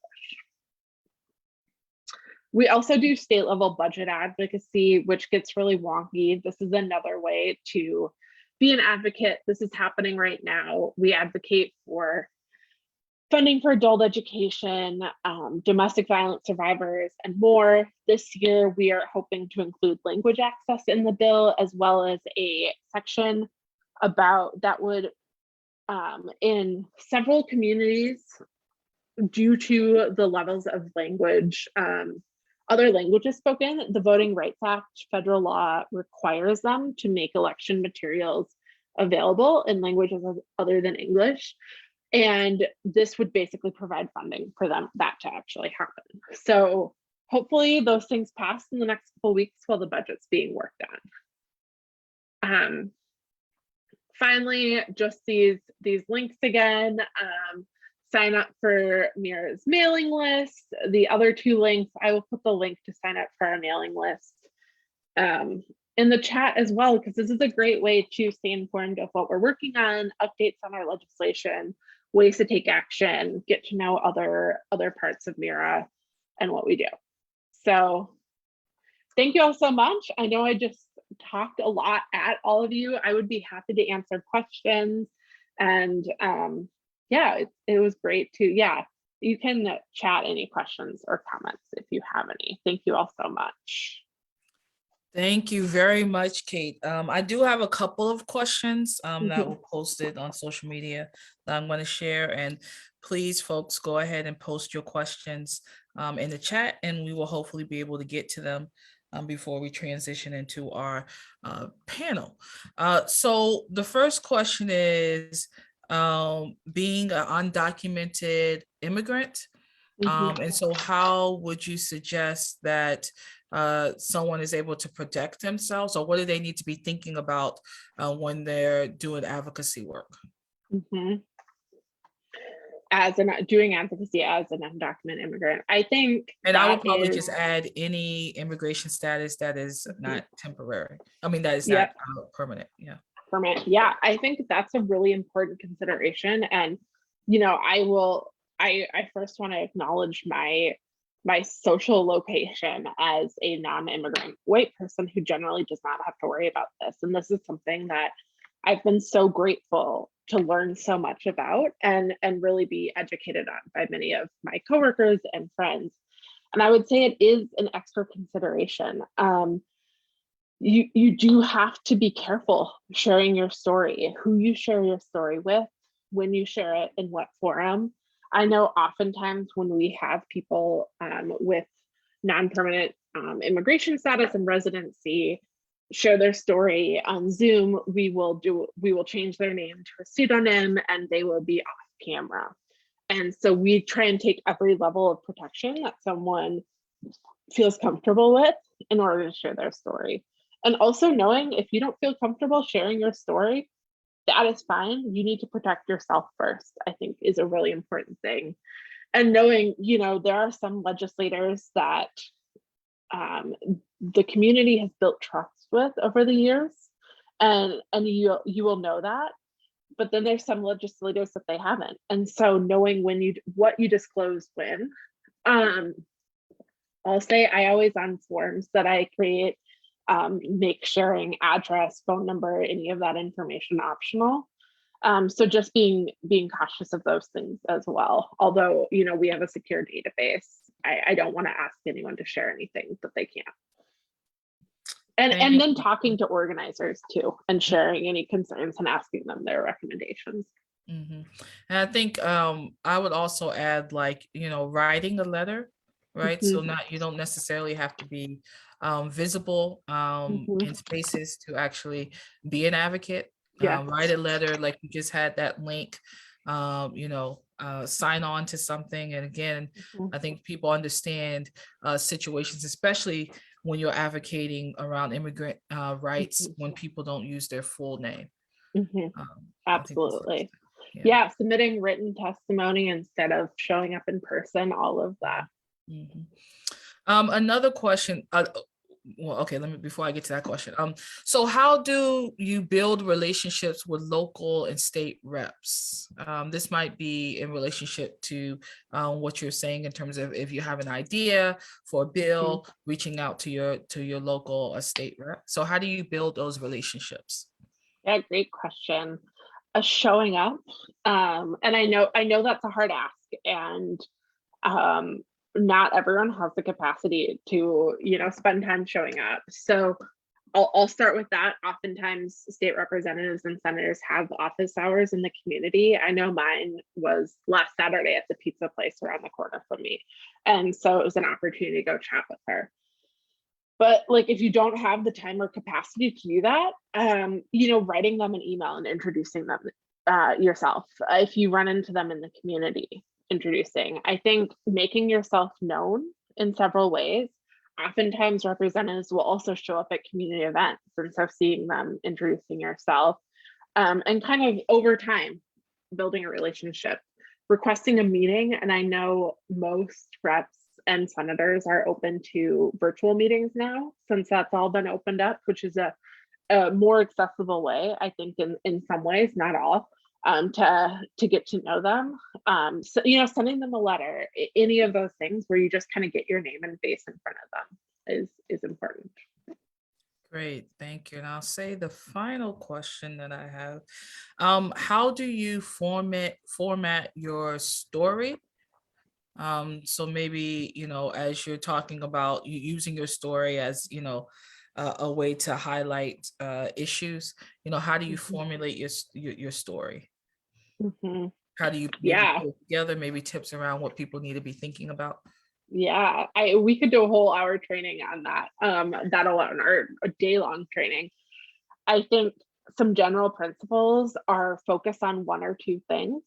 Speaker 2: We also do state level budget advocacy, which gets really wonky. This is another way to be an advocate. This is happening right now. We advocate for funding for adult education, domestic violence survivors, and more. This year, we are hoping to include language access in the bill, as well as a section about that would, in several communities, due to the levels of language, other languages spoken, the Voting Rights Act, federal law requires them to make election materials available in languages other than English. And this would basically provide funding for them, that to actually happen. So hopefully those things pass in the next couple of weeks while the budget's being worked on. Finally, just these links again. Sign up for Mira's mailing list. The other 2 links, I will put the link to sign up for our mailing list in the chat as well, because this is a great way to stay informed of what we're working on, updates on our legislation, ways to take action, get to know other parts of Mira and what we do. So thank you all so much. I know I just talked a lot at all of you. I would be happy to answer questions. And yeah, it was great to, you can chat any questions or comments if you have any. Thank you all so much.
Speaker 1: Thank you very much, Kate. I do have a couple of questions that were posted on social media that I'm going to share. And please, folks, go ahead and post your questions in the chat, and we will hopefully be able to get to them before we transition into our panel. So the first question is, being an undocumented immigrant, and so how would you suggest that someone is able to protect themselves, or what do they need to be thinking about when they're doing advocacy work?
Speaker 2: Doing advocacy as an undocumented immigrant, I think.
Speaker 1: And I would probably just add any immigration status that is not temporary. I mean, that is not permanent. Yeah.
Speaker 2: Permanent. Yeah, I think that's a really important consideration. And, you know, I first want to acknowledge my social location as a non-immigrant white person who generally does not have to worry about this. And this is something that I've been so grateful to learn so much about and really be educated on by many of my coworkers and friends. And I would say it is an extra consideration. You do have to be careful sharing your story, who you share your story with, when you share it, in what forum. I know oftentimes when we have people with non-permanent immigration status and residency share their story on Zoom, we will change their name to a pseudonym and they will be off camera. And so we try and take every level of protection that someone feels comfortable with in order to share their story. And also knowing if you don't feel comfortable sharing your story, that is fine. You need to protect yourself first, I think, is a really important thing. And knowing, you know, there are some legislators that the community has built trust with over the years, and you will know that. but then there's some legislators that they haven't. And so knowing what you disclose when, I'll say I always on forms that I create, make sharing address, phone number, any of that information optional. So just being cautious of those things as well. Although, we have a secure database, I don't want to ask anyone to share anything that they can't. And then talking to organizers too, and sharing any concerns and asking them their recommendations.
Speaker 1: Mm-hmm. And I think I would also add, like, writing a letter, right? So you don't necessarily have to be visible in spaces to actually be an advocate. Write a letter, like you just had that link, sign on to something. And again, I think people understand situations, especially when you're advocating around immigrant rights, when people don't use their full name.
Speaker 2: Absolutely. Yeah, submitting written testimony instead of showing up in person, all of that.
Speaker 1: Another question. Well, okay, before I get to that question. So how do you build relationships with local and state reps? This might be in relationship to what you're saying in terms of if you have an idea for a bill, reaching out to your local or state rep. So how do you build those relationships?
Speaker 2: Yeah, great question. Showing up, and I know that's a hard ask, and not everyone has the capacity to spend time showing up. So I'll start with that. Oftentimes state representatives and senators have office hours in the community. I know mine was last Saturday at the pizza place around the corner from me, and so it was an opportunity to go chat with her. But like, if you don't have the time or capacity to do that, writing them an email and introducing them yourself. If you run into them in the community, introducing. I think making yourself known in several ways. Oftentimes representatives will also show up at community events, and so seeing them, introducing yourself, and kind of over time building a relationship, requesting a meeting. And I know most reps and senators are open to virtual meetings now, since that's all been opened up, which is a more accessible way, I think, in some ways, not all, to get to know them. So, sending them a letter, any of those things where you just kind of get your name and face in front of them is important.
Speaker 1: Great, thank you. And I'll say the final question that I have, how do you format your story? So maybe, as you're talking about using your story as, a way to highlight if how do you formulate your story? How do you put it together? Maybe tips around what people need to be thinking about.
Speaker 2: Yeah, we could do a whole hour training on that, that alone, or a day-long training. I think some general principles are focus on one or two things.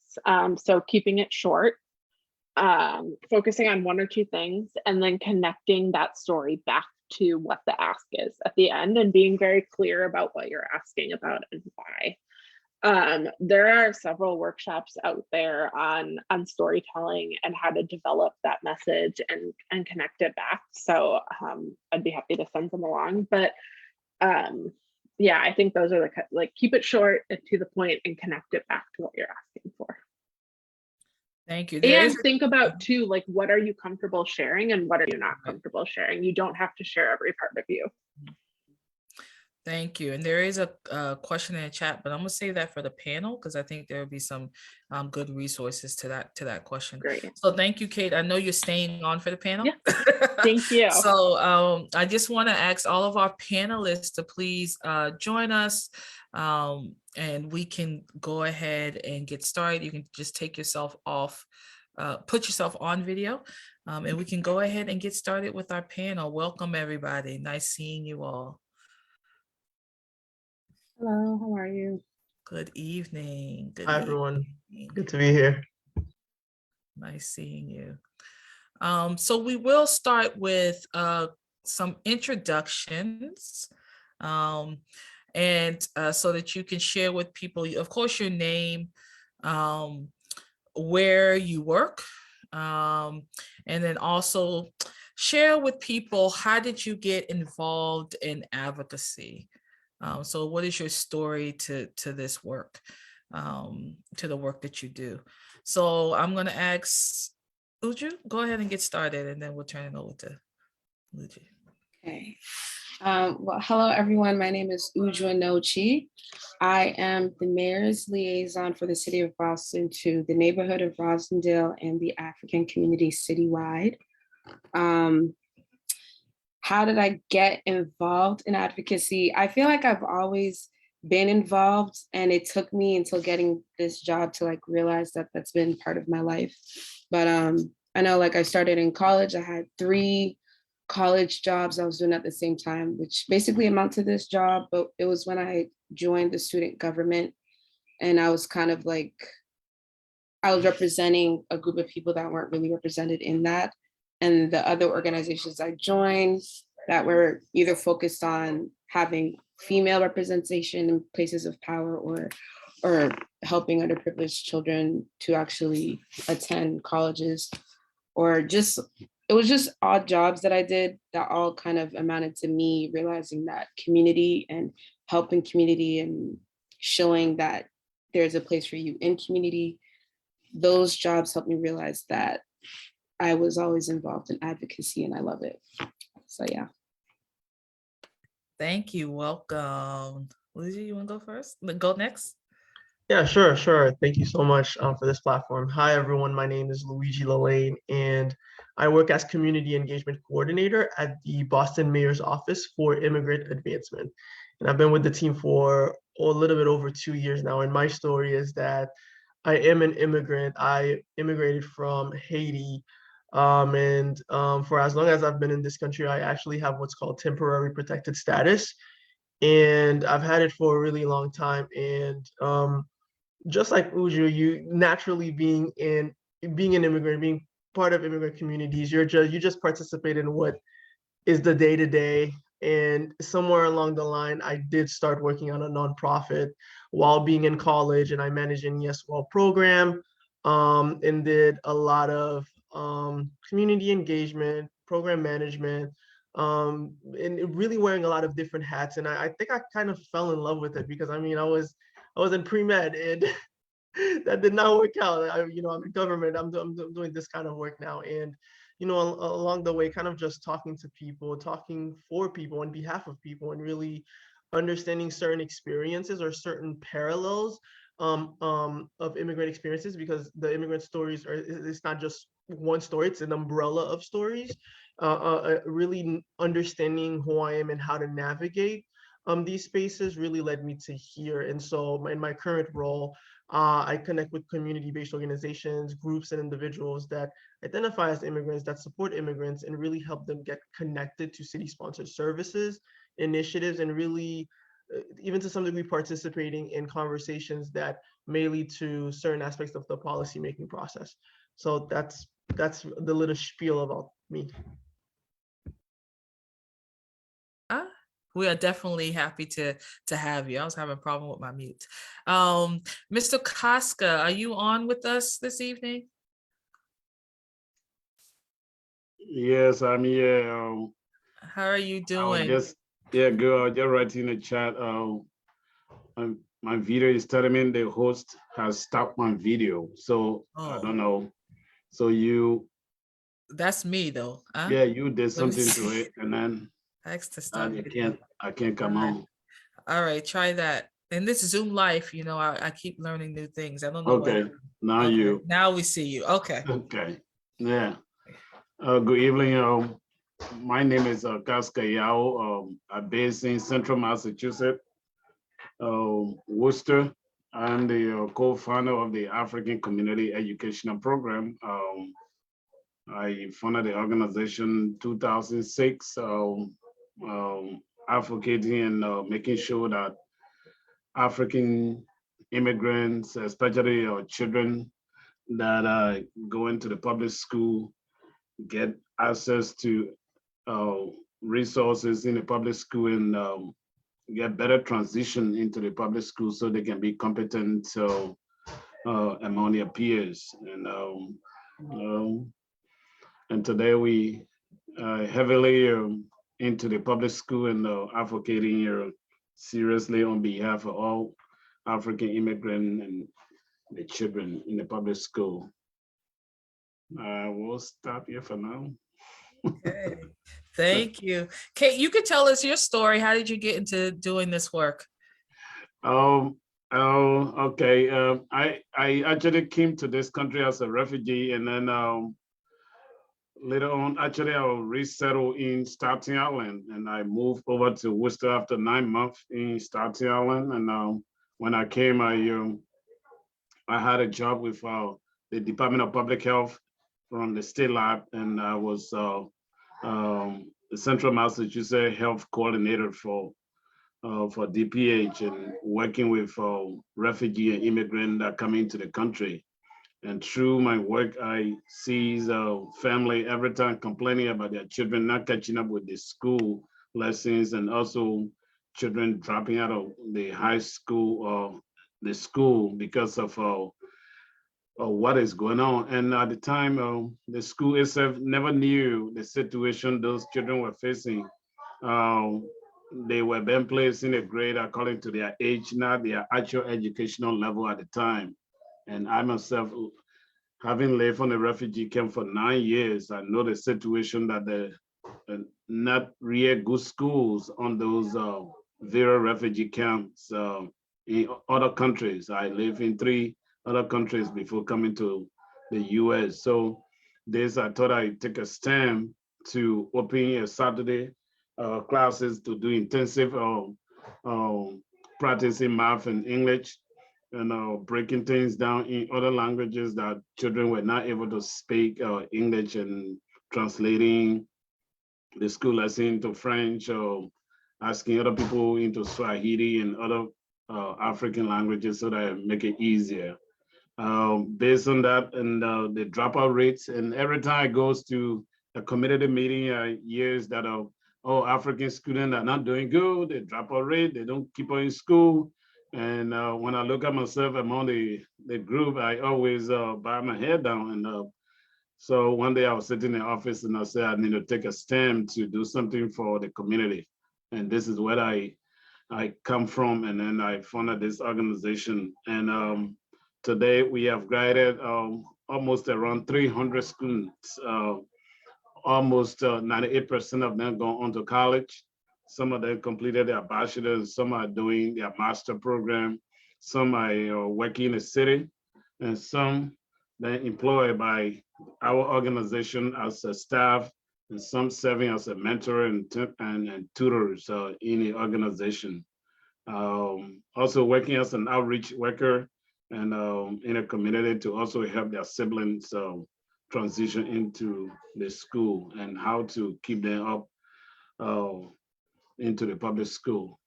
Speaker 2: So keeping it short, focusing on one or two things, and then connecting that story back to what the ask is at the end, and being very clear about what you're asking about and why. There are several workshops out there on storytelling and how to develop that message and connect it back. So I'd be happy to send them along. But yeah, I think those are keep it short and to the point and connect it back to what you're asking for.
Speaker 1: Thank you.
Speaker 2: And think about too, like, what are you comfortable sharing and what are you not comfortable sharing? You don't have to share every part of you.
Speaker 1: Thank you. And there is a question in the chat, but I'm gonna save that for the panel because I think there will be some good resources to that question.
Speaker 2: Great.
Speaker 1: So thank you, Kate. I know you're staying on for the panel.
Speaker 2: Yeah. Thank you.
Speaker 1: So I just want to ask all of our panelists to please join us, and we can go ahead and get started. You can just take yourself off, put yourself on video, and we can go ahead and get started with our panel. Welcome, everybody. Nice seeing you all.
Speaker 3: Hello, how are you?
Speaker 1: Good evening.
Speaker 4: Hi, everyone. Good to be here.
Speaker 1: Nice seeing you. So we will start with some introductions, and so that you can share with people, of course, your name, where you work, and then also share with people, how did you get involved in advocacy? So what is your story to this work? to the work that you do. So I'm going to ask Uju, go ahead and get started, and then we'll turn it over to Uju.
Speaker 3: Okay. Well, hello, everyone. My name is Uju Anochi. I am the mayor's liaison for the city of Boston to the neighborhood of Rosendale and the African community citywide. How did I get involved in advocacy? I feel like I've always been involved, and it took me until getting this job to like realize that that's been part of my life. But I know like I started in college. I had 3 college jobs I was doing at the same time, which basically amount to this job, but it was when I joined the student government, and I was kind of like, I was representing a group of people that weren't really represented in that. And the other organizations I joined that were either focused on having female representation in places of power or helping underprivileged children to actually attend colleges, or just, it was just odd jobs that I did that all kind of amounted to me realizing that community and helping community and showing that there's a place for you in community. Those jobs helped me realize that I was always involved in advocacy, and I love it. So yeah.
Speaker 1: Thank you. Welcome. Luigi, you want to go first? Go next?
Speaker 4: Yeah, sure. Thank you so much for this platform. Hi, everyone. My name is Luigi Lalane, and I work as Community Engagement Coordinator at the Boston Mayor's Office for Immigrant Advancement. And I've been with the team for a little bit over 2 years now. And my story is that I am an immigrant. I immigrated from Haiti. For as long as I've been in this country, I actually have what's called temporary protected status. And I've had it for a really long time. And just like Uju, you naturally being an immigrant, being part of immigrant communities, you just participate in what is the day-to-day. And somewhere along the line, I did start working on a nonprofit while being in college, and I managed an ESWL program, and did a lot of community engagement, program management, and really wearing a lot of different hats. And I think I kind of fell in love with it because I mean, I was in pre-med, and that did not work out. I'm in government. I'm doing this kind of work now, and along the way, kind of just talking to people, talking for people, on behalf of people, and really understanding certain experiences or certain parallels of immigrant experiences, because the immigrant stories it's not just one story; it's an umbrella of stories. Really understanding who I am and how to navigate these spaces really led me to here. And so in my current role, I connect with community-based organizations, groups, and individuals that identify as immigrants, that support immigrants, and really help them get connected to city-sponsored services, initiatives, and really, even to some degree, participating in conversations that may lead to certain aspects of the policymaking process. So that's the little spiel about me.
Speaker 1: We are definitely happy to have you. I was having a problem with my mute. Mr. Casca, are you on with us this evening?
Speaker 5: Yes, I'm here.
Speaker 1: How are you
Speaker 5: I was
Speaker 1: doing?
Speaker 5: just good. I was just writing in the chat. My video is telling me the host has stopped my video, so I don't know. So
Speaker 1: that's me though. Huh?
Speaker 5: Yeah, you did
Speaker 1: Let me
Speaker 5: something to
Speaker 1: see.
Speaker 5: it, and then
Speaker 1: Thanks to stop.
Speaker 5: I can't come on.
Speaker 1: All right, try that. And this Zoom life, I keep learning new things. I don't know.
Speaker 5: Okay,
Speaker 1: what. Now we see you. Okay.
Speaker 5: Okay. Yeah. Good evening. My name is Casca Yao. I'm based in Central Massachusetts, Worcester. I'm the co-founder of the African Community Educational Program. I founded the organization in 2006, advocating and making sure that African immigrants, especially children that go into the public school, get access to resources in the public school and get better transition into the public school so they can be competent among their peers. And today we heavily into the public school and advocating seriously on behalf of all African immigrant and the children in the public school. We'll stop here for now.
Speaker 1: Okay. Thank you. Kate, you could tell us your story. How did you get into doing this work?
Speaker 5: Okay. I actually came to this country as a refugee, and then later on, actually, I resettled in Staten Island, and I moved over to Worcester after 9 months in Staten Island. And when I came, I had a job with the Department of Public Health from the state lab, and I was the Central Massachusetts Health Coordinator for DPH, and working with refugee and immigrant that come into the country. And through my work, I see family every time complaining about their children not catching up with the school lessons, and also children dropping out of the high school or the school because of what is going on. And at the time, the school itself never knew the situation those children were facing. They were being placed in a grade according to their age, not their actual educational level at the time. And I myself, having lived on a refugee camp for 9 years, I know the situation that the not real good schools on those various refugee camps in other countries. I live in 3 other countries before coming to the US. So I thought I'd take a stand to open a Saturday classes to do intensive practicing math and English, and breaking things down in other languages that children were not able to speak English, and translating the school lesson into French, or asking other people into Swahili and other African languages so that it make it easier. Based on that and the dropout rates, and every time I goes to a community meeting, I hears that African students are not doing good, they drop out rate, they don't keep on in school. And when I look at myself among the group, I always bow my head down. And so one day I was sitting in the office and I said, I need to take a stand to do something for the community. And this is where I come from. And then I founded this organization. And today we have guided almost around 300 students. Almost 98% of them go on to college. Some of them completed their bachelor's, some are doing their master program, some are working in the city, and some they're employed by our organization as a staff, and some serving as a mentor and tutors in the organization. Also working as an outreach worker and in a community to also help their siblings transition into the school and how to keep them up into the public school.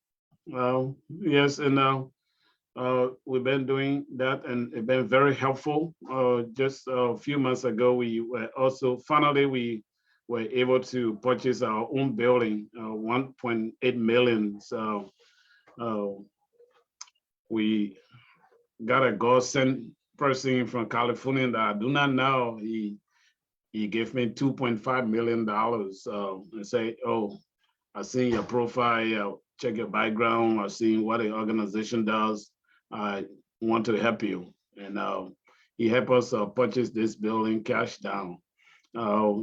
Speaker 5: Yes, and we've been doing that, and it's been very helpful. Just a few months ago, we were also finally we were able to purchase our own building, 1.8 million. So we got a godsend person from California that I do not know. He gave me $2.5 million and say, oh, I seen your profile, check your background, I seen what the organization does. I want to help you. And he helped us purchase this building cash down.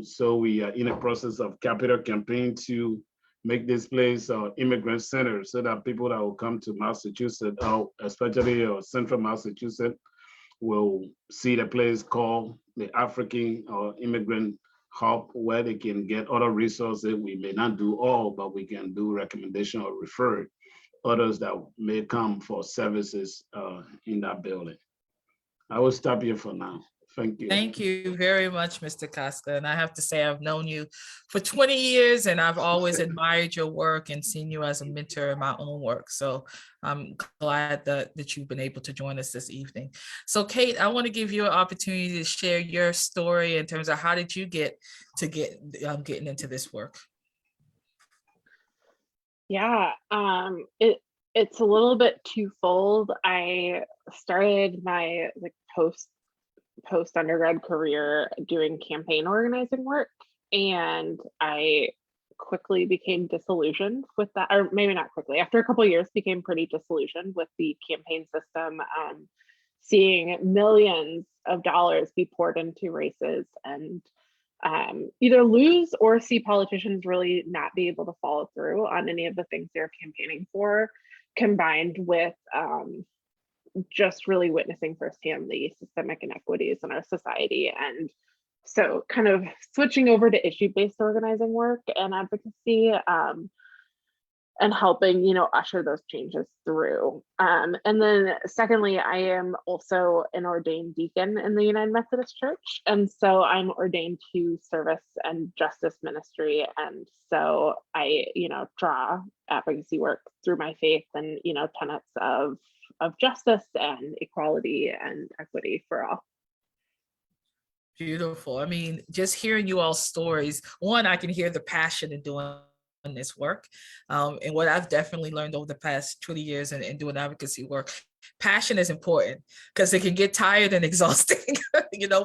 Speaker 5: So we are in a process of capital campaign to make this place immigrant center so that people that will come to Massachusetts, especially central Massachusetts, will see the place called the African or Immigrant Hub, where they can get other resources. We may not do all, but we can do recommendation or refer others that may come for services in that building. I will stop here for now. Thank you.
Speaker 1: Thank you very much, Mr. Costa. And I have to say, I've known you for 20 years and I've always admired your work and seen you as a mentor in my own work. So I'm glad that you've been able to join us this evening. So Kate, I want to give you an opportunity to share your story in terms of how did you get to getting into this work?
Speaker 2: Yeah, it's a little bit twofold. I started my post undergrad career doing campaign organizing work, and I quickly became disillusioned with that, or maybe not quickly, after a couple of years became pretty disillusioned with the campaign system, seeing millions of dollars be poured into races and either lose or see politicians really not be able to follow through on any of the things they're campaigning for, combined with just really witnessing firsthand the systemic inequities in our society. And so kind of switching over to issue-based organizing work and advocacy, and helping, usher those changes through. And then secondly, I am also an ordained deacon in the United Methodist Church. And so I'm ordained to service and justice ministry. And so I, draw advocacy work through my faith and, tenets of justice and equality and equity for all.
Speaker 1: Beautiful. I mean, just hearing you all's stories, one, I can hear the passion in doing this work. And what I've definitely learned over the past 20 years in doing advocacy work, passion is important because it can get tired and exhausting.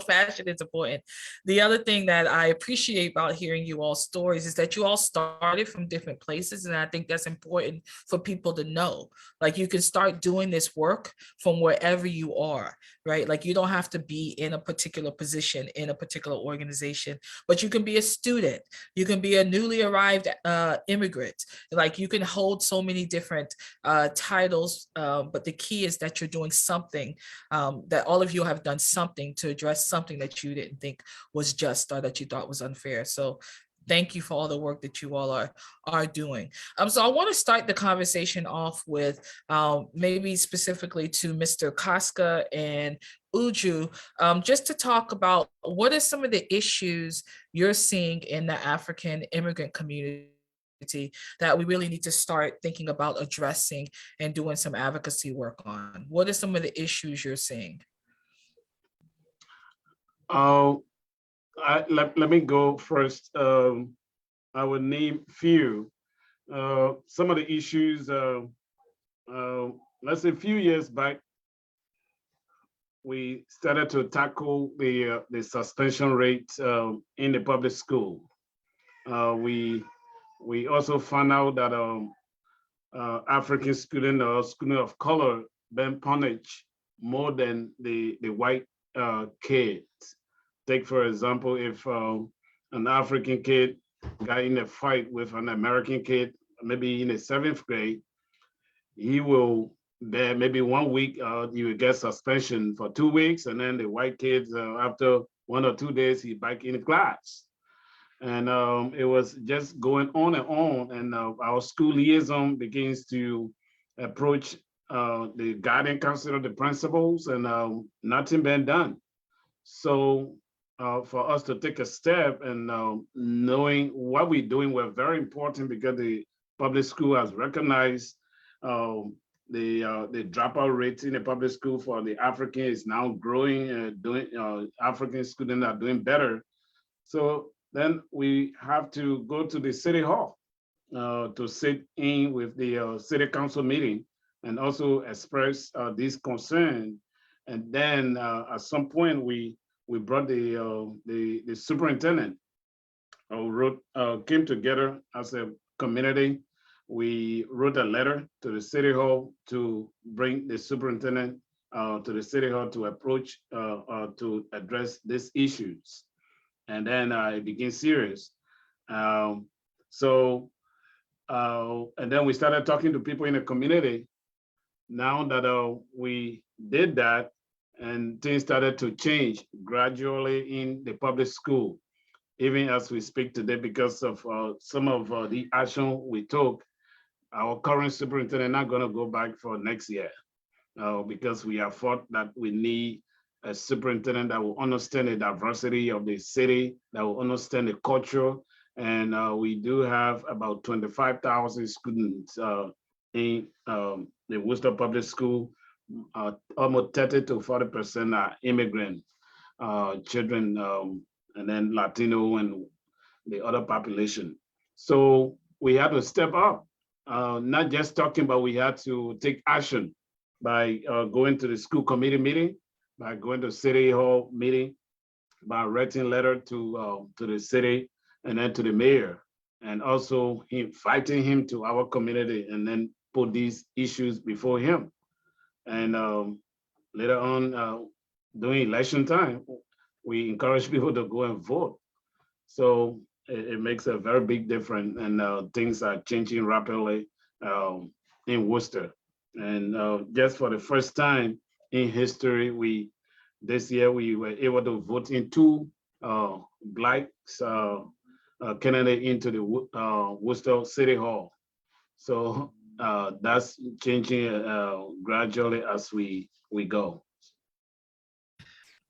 Speaker 1: Passion is important. The other thing that I appreciate about hearing you all stories is that you all started from different places. And I think that's important for people to know. Like, you can start doing this work from wherever you are, right? Like, you don't have to be in a particular position in a particular organization, but you can be a student. You can be a newly arrived immigrant. Like, you can hold so many different titles, but the key is that you're doing something, that all of you have done something to address something that you didn't think was just or that you thought was unfair. So thank you for all the work that you all are doing. So I want to start the conversation off with maybe specifically to Mr. Casca and Uju, just to talk about what are some of the issues you're seeing in the African immigrant community that we really need to start thinking about addressing and doing some advocacy work on. What are some of the issues you're seeing?
Speaker 5: Let me go first. I will name few. Some of the issues, let's say a few years back, we started to tackle the suspension rate in the public school. We also found out that African students or students of color been punished more than the white kids. Take, for example, if an African kid got in a fight with an American kid, maybe in the 7th grade, he will bear maybe 1 week, you will get suspension for 2 weeks, and then the white kids, after 1 or 2 days, he back in class. And it was just going on, and our school liaison begins to approach the guidance counselor, the principals, and nothing been done. So for us to take a step and knowing what we're doing were very important, because the public school has recognized the dropout rate in the public school for the African is now growing. African students are doing better. So then we have to go to the city hall to sit in with the city council meeting and also express this concern. And then at some point we brought the superintendent, came together as a community. We wrote a letter to the city hall to bring the superintendent to the city hall to approach to address these issues. And then it became serious. And then we started talking to people in the community. Now that we did that, and things started to change gradually in the public school, even as we speak today, because of some of the action we took. Our current superintendent not going to go back for next year because we have thought that we need a superintendent that will understand the diversity of the city, that will understand the culture. And we do have about 25,000 students in the Worcester Public School. Almost 30 to 40% are immigrant children, and then Latino and the other population. So we had to step up, not just talking, but we had to take action by going to the school committee meeting, by going to city hall meeting, by writing letter to the city and then to the mayor. and also inviting him to our community and then put these issues before him. And later on, during election time, we encourage people to go and vote. So it makes a very big difference, and things are changing rapidly in Worcester. And just for the first time in history, this year we were able to vote in two Black candidates into the Worcester City Hall. So that's changing gradually as we go.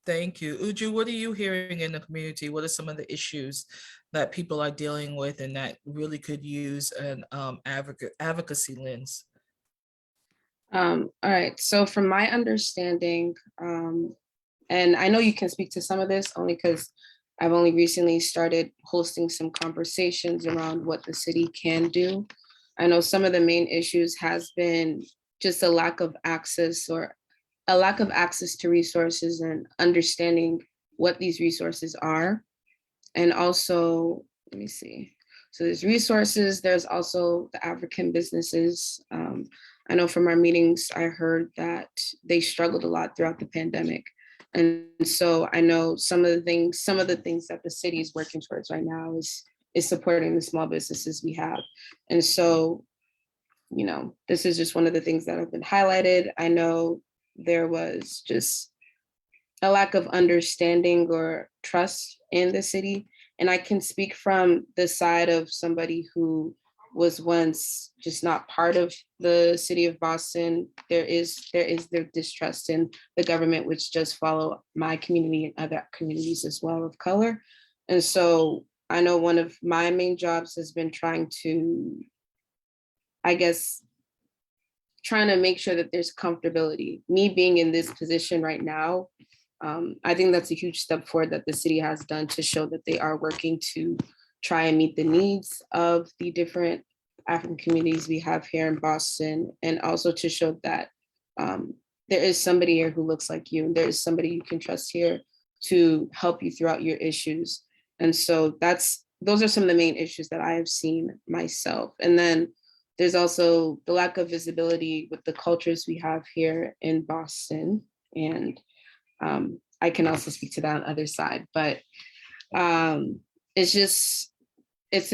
Speaker 1: Thank you. Uju, what are you hearing in the community? What are some of the issues that people are dealing with and that really could use an advocacy lens?
Speaker 3: All right. So from my understanding, and I know you can speak to some of this only because I've only recently started hosting some conversations around what the city can do. I know some of the main issues has been just a lack of access to resources and understanding what these resources are. And also, let me see. So there's resources, there's also the African businesses. I know from our meetings, I heard that they struggled a lot throughout the pandemic. And so I know some of the things that the city is working towards right now is supporting the small businesses we have. And so, this is just one of the things that have been highlighted. I know there was just a lack of understanding or trust in the city. And I can speak from the side of somebody who was once just not part of the city of Boston. There is their distrust in the government, which does follow my community and other communities as well of color. And so I know one of my main jobs has been trying to make sure that there's comfortability. Me being in this position right now, I think that's a huge step forward that the city has done to show that they are working to try and meet the needs of the different African communities we have here in Boston, and also to show that there is somebody here who looks like you, and there is somebody you can trust here to help you throughout your issues. And so those are some of the main issues that I have seen myself. And then there's also the lack of visibility with the cultures we have here in Boston. And I can also speak to that on the other side, but it's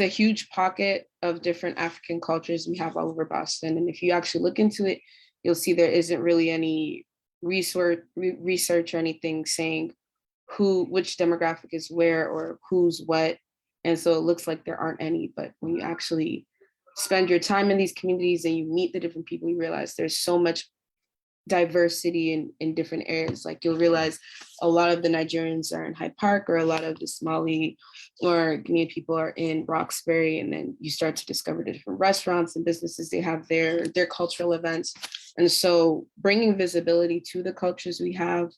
Speaker 3: a huge pocket of different African cultures we have all over Boston. And if you actually look into it, you'll see there isn't really any research or anything saying which demographic is where or who's what. And so it looks like there aren't any, but when you actually spend your time in these communities and you meet the different people, you realize there's so much diversity in different areas. Like you'll realize a lot of the Nigerians are in Hyde Park, or a lot of the Somali or Ghanaian people are in Roxbury. And then you start to discover the different restaurants and businesses they have there, their cultural events. And so bringing visibility to the cultures we have,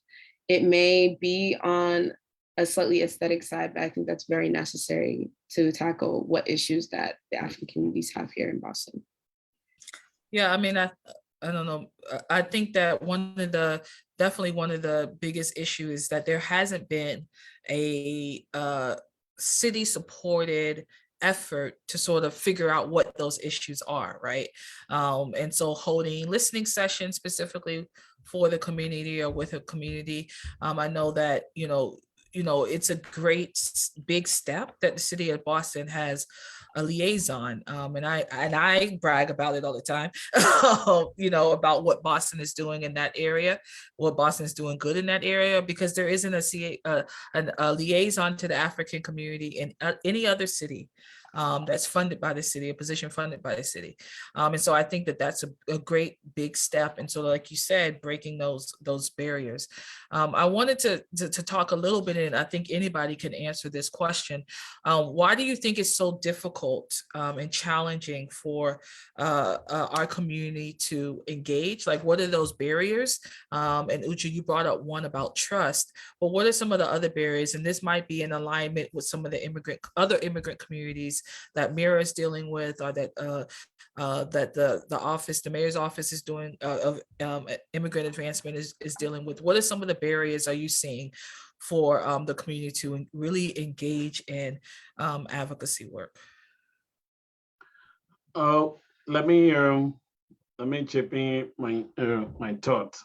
Speaker 3: it may be on a slightly aesthetic side, but I think that's very necessary to tackle what issues that the African communities have here in Boston.
Speaker 1: Yeah, I mean, I don't know. I think that definitely one of the biggest issues is that there hasn't been a city supported effort to sort of figure out what those issues are, right? And so holding listening sessions specifically for the community or with a community. I know that, it's a great big step that the city of Boston has a liaison, and I brag about it all the time, about what Boston is doing in that area, what Boston is doing good in that area, because there isn't a liaison to the African community in any other city that's funded by the city, a position funded by the city. And so I think that that's a great big step. And so, like you said, breaking those barriers. I wanted to talk a little bit, and I think anybody can answer this question. Why do you think it's so difficult and challenging for our community to engage? Like, what are those barriers? And Uju, you brought up one about trust, but what are some of the other barriers? And this might be in alignment with some of the other immigrant communities that Mira is dealing with, or that the mayor's office is doing of immigrant advancement is dealing with. What are some of the barriers are you seeing for the community to really engage in advocacy work?
Speaker 5: Let me chip in my thoughts.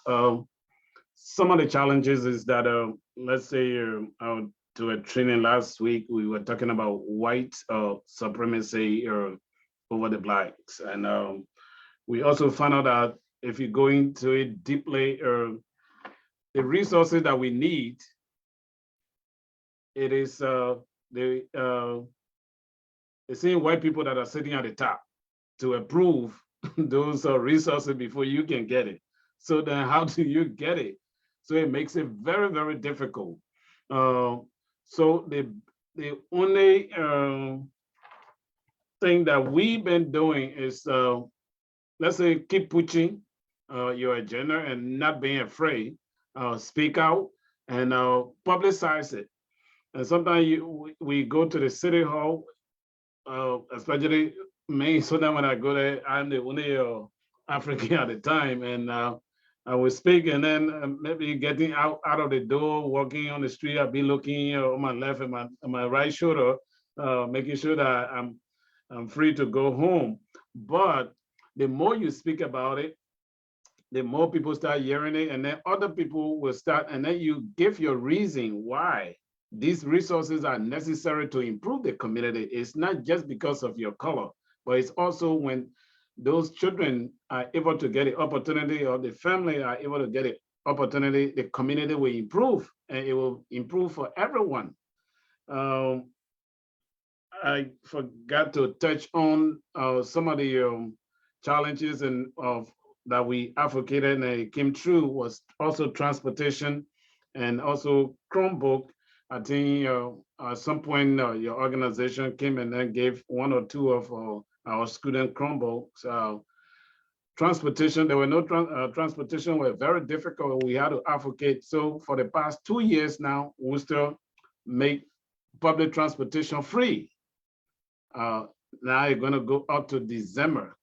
Speaker 5: Some of the challenges is that let's say to a training last week, we were talking about white supremacy over the blacks, and we also found out that if you go into it deeply, the resources that we need, it is the same white people that are sitting at the top to approve those resources before you can get it. So then how do you get it? So it makes it very, very difficult. So the only thing that we've been doing is, let's say, keep pushing your agenda and not being afraid, speak out and publicize it. And sometimes we go to the city hall, especially me. So then when I go there, I'm the only African at the time, and I will speak, and then maybe getting out of the door, walking on the street, I'll be looking on my left and my right shoulder, making sure that I'm free to go home. But the more you speak about it, the more people start hearing it, and then other people will start, and then you give your reason why these resources are necessary to improve the community. It's not just because of your color, but it's also when those children are able to get the opportunity, or the family are able to get the opportunity, the community will improve, and it will improve for everyone. I forgot to touch on some of the challenges and that we advocated and it came true was also transportation and also Chromebook. I think at some point your organization came and then gave one or two of our student Chromebooks. Transportation, there were no transportation were very difficult. We had to advocate. So for the past 2 years now, we still make public transportation free. Now it's going to go up to December.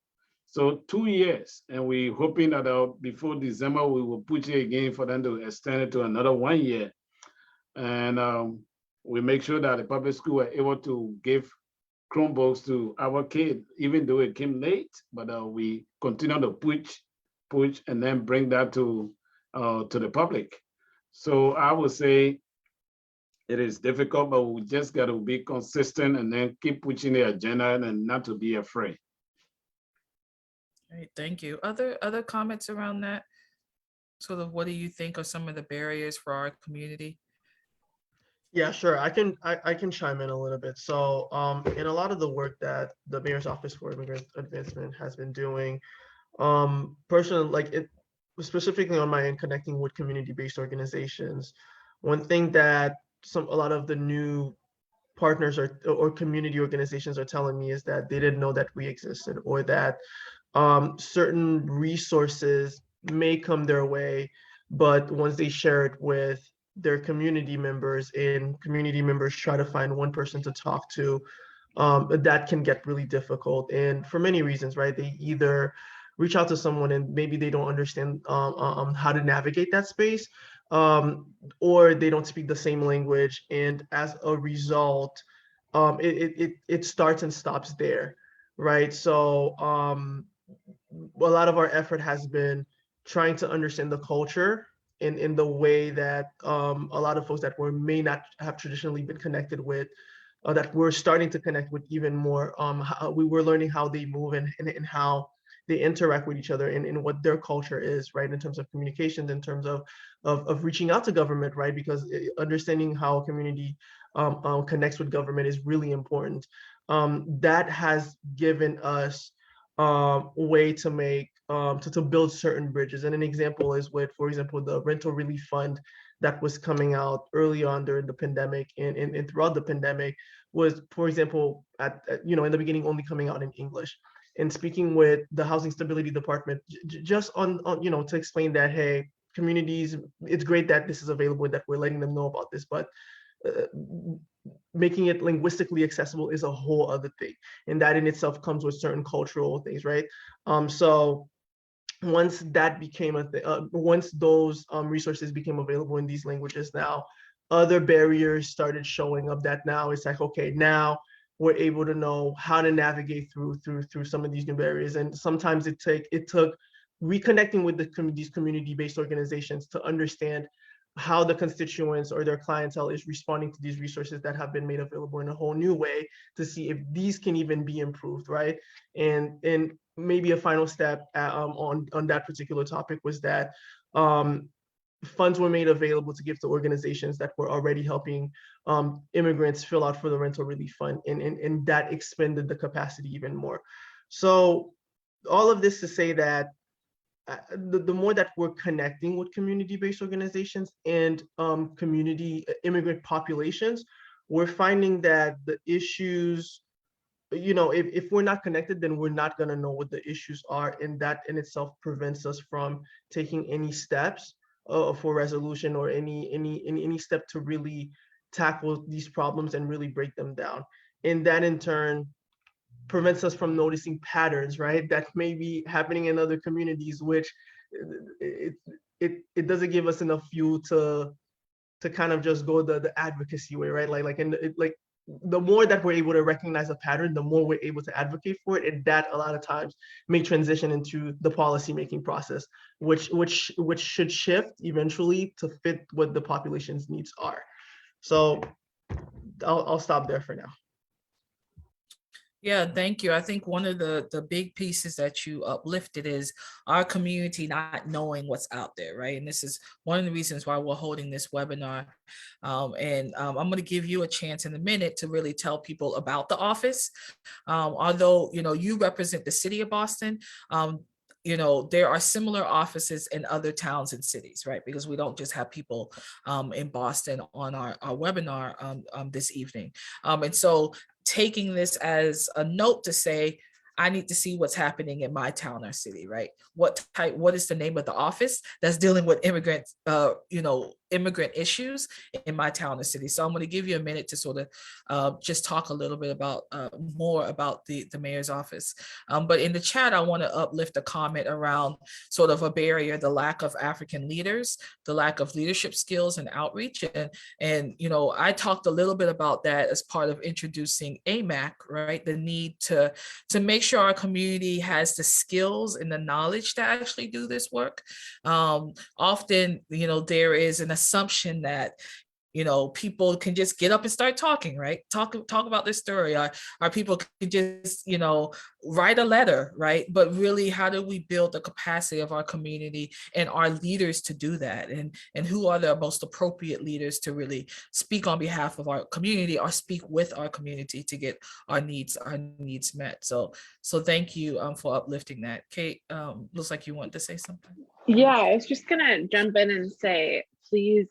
Speaker 5: So 2 years, and we're hoping that before December, we will push it again for them to extend it to another 1 year. And we make sure that the public school are able to give Chromebooks to our kids, even though it came late, but we continue to push, and then bring that to the public. So I would say it is difficult, but we just got to be consistent and then keep pushing the agenda and not to be afraid.
Speaker 1: Great, thank you. Other comments around that? Sort of what do you think are some of the barriers for our community?
Speaker 4: Yeah, sure. I can chime in a little bit. So in a lot of the work that the Mayor's Office for Immigrant Advancement has been doing, personally, like it specifically on my end, connecting with community-based organizations, one thing that a lot of the new partners or community organizations are telling me is that they didn't know that we existed, or that certain resources may come their way, but once they share it with their community members and community members try to find one person to talk to, that can get really difficult. And for many reasons, right? They either reach out to someone and maybe they don't understand how to navigate that space, or they don't speak the same language. And as a result, it starts and stops there, right? So a lot of our effort has been trying to understand the culture in the way that a lot of folks that may not have traditionally been connected with, that we're starting to connect with even more. We were learning how they move and how they interact with each other and what their culture is, right? In terms of communications, in terms of reaching out to government, right? Because understanding how a community connects with government is really important. That has given us a way to make to build certain bridges. And an example is with, for example, the rental relief fund that was coming out early on during the pandemic and throughout the pandemic was, for example, in the beginning only coming out in English. And speaking with the Housing Stability Department, just on to explain that, hey, communities, it's great that this is available, that we're letting them know about this, but making it linguistically accessible is a whole other thing, and that in itself comes with certain cultural things, right? So once that became once those resources became available in these languages, now other barriers started showing up. That now it's like, okay, now were able to know how to navigate through some of these new barriers. And sometimes it took reconnecting with these community-based organizations to understand how the constituents or their clientele is responding to these resources that have been made available in a whole new way, to see if these can even be improved, right? And maybe a final step on that particular topic was that funds were made available to give to organizations that were already helping immigrants fill out for the rental relief fund, and that expanded the capacity even more. So all of this to say that the more that we're connecting with community-based organizations and community immigrant populations, we're finding that the issues, if we're not connected, then we're not going to know what the issues are, and that in itself prevents us from taking any steps for resolution, or any step to really tackle these problems and really break them down. And that in turn prevents us from noticing patterns, right, that may be happening in other communities, which it doesn't give us enough fuel to kind of just go the advocacy way, right? Like the more that we're able to recognize a pattern, the more we're able to advocate for it, and that a lot of times may transition into the policy making process, which should shift eventually to fit what the population's needs are. So I'll stop there for now.
Speaker 1: Yeah, thank you. I think one of the big pieces that you uplifted is our community not knowing what's out there, right? And this is one of the reasons why we're holding this webinar. I'm going to give you a chance in a minute to really tell people about the office. Although, you represent the city of Boston, there are similar offices in other towns and cities, right? Because we don't just have people in Boston on our webinar this evening. And so taking this as a note to say, I need to see what's happening in my town or city, right? What is the name of the office that's dealing with immigrant issues in my town or city? So I'm going to give you a minute to sort of just talk a little bit about more about the mayor's office. But in the chat, I want to uplift a comment around sort of a barrier, the lack of African leaders, the lack of leadership skills and outreach. And I talked a little bit about that as part of introducing AMAC, right? The need to make sure our community has the skills and the knowledge to actually do this work. Often, there is an assumption that people can just get up and start talking, right? Talk about this story. Or people can just, write a letter, right? But really, how do we build the capacity of our community and our leaders to do that? And who are the most appropriate leaders to really speak on behalf of our community or speak with our community to get our needs met? So thank you for uplifting that. Kate, looks like you want to say something.
Speaker 2: Yeah, I was just gonna jump in and say, please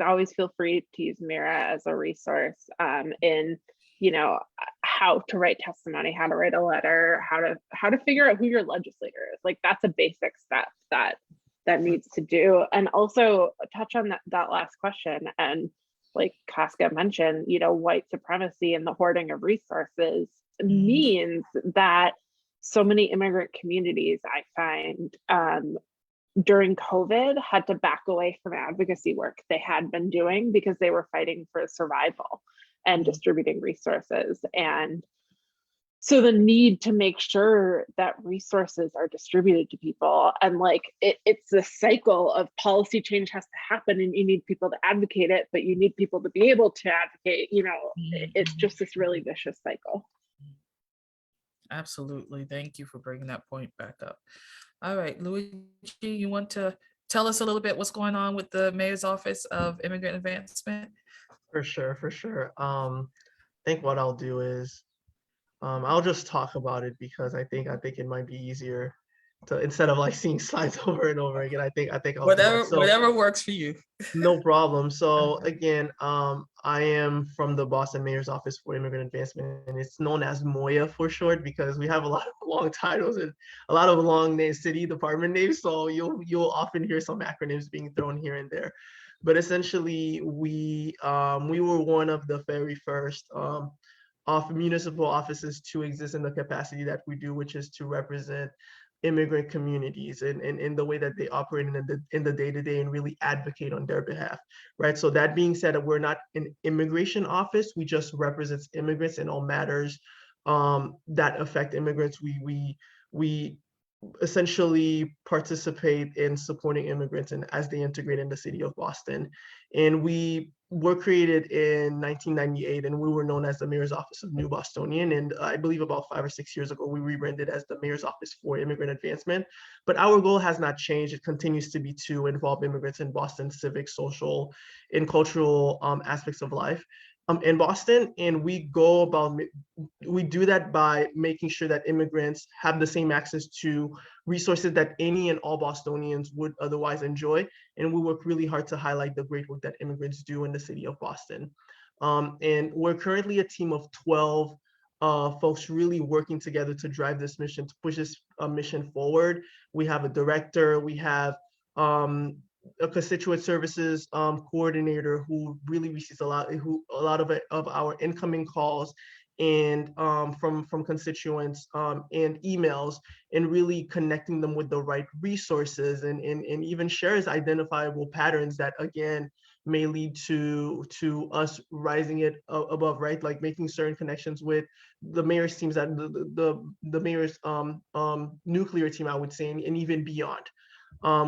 Speaker 2: always feel free to use Mira as a resource in how to write testimony, how to write a letter, how to figure out who your legislator is. Like, that's a basic step that needs to do. And also touch on that last question, and like Casca mentioned, white supremacy and the hoarding of resources means that so many immigrant communities, I find, during COVID, had to back away from advocacy work they had been doing because they were fighting for survival and distributing resources. And so the need to make sure that resources are distributed to people, and like it's the cycle of policy change has to happen, and you need people to advocate it, but you need people to be able to advocate. It's just this really vicious cycle.
Speaker 1: Absolutely. Thank you for bringing that point back up. All right, Luigi, you want to tell us a little bit what's going on with the Mayor's Office of Immigrant Advancement?
Speaker 4: For sure. I think what I'll do is I'll just talk about it, because I think it might be easier to, instead of like seeing slides over and over again. I think I'll do that. So,
Speaker 1: whatever works for you.
Speaker 4: no problem. So again, I am from the Boston Mayor's Office for Immigrant Advancement, and it's known as MOIA for short, because we have a lot of long titles and a lot of long city department names. So you'll often hear some acronyms being thrown here and there. But essentially, we were one of the very first municipal offices to exist in the capacity that we do, which is to represent immigrant communities and in the way that they operate in the day-to-day and really advocate on their behalf, right? So that being said, we're not an immigration office. We just represent immigrants in all matters that affect immigrants. We essentially participate in supporting immigrants and as they integrate in the city of Boston. And we were created in 1998 and we were known as the Mayor's Office of New Bostonian. And I believe about 5 or 6 years ago, we rebranded as the Mayor's Office for Immigrant Advancement. But our goal has not changed. It continues to be to involve immigrants in Boston's civic, social, and cultural aspects of life in Boston. And we do that by making sure that immigrants have the same access to resources that any and all Bostonians would otherwise enjoy. And we work really hard to highlight the great work that immigrants do in the city of Boston. And we're currently a team of 12 folks really working together to drive this mission, to push this mission forward. We have a director, we have a constituent services coordinator who really receives a lot of our incoming calls and from constituents and emails, and really connecting them with the right resources and even shares identifiable patterns that again may lead to us rising it above, right? Like making certain connections with the mayor's teams, that the mayor's nuclear team, I would say, and even beyond.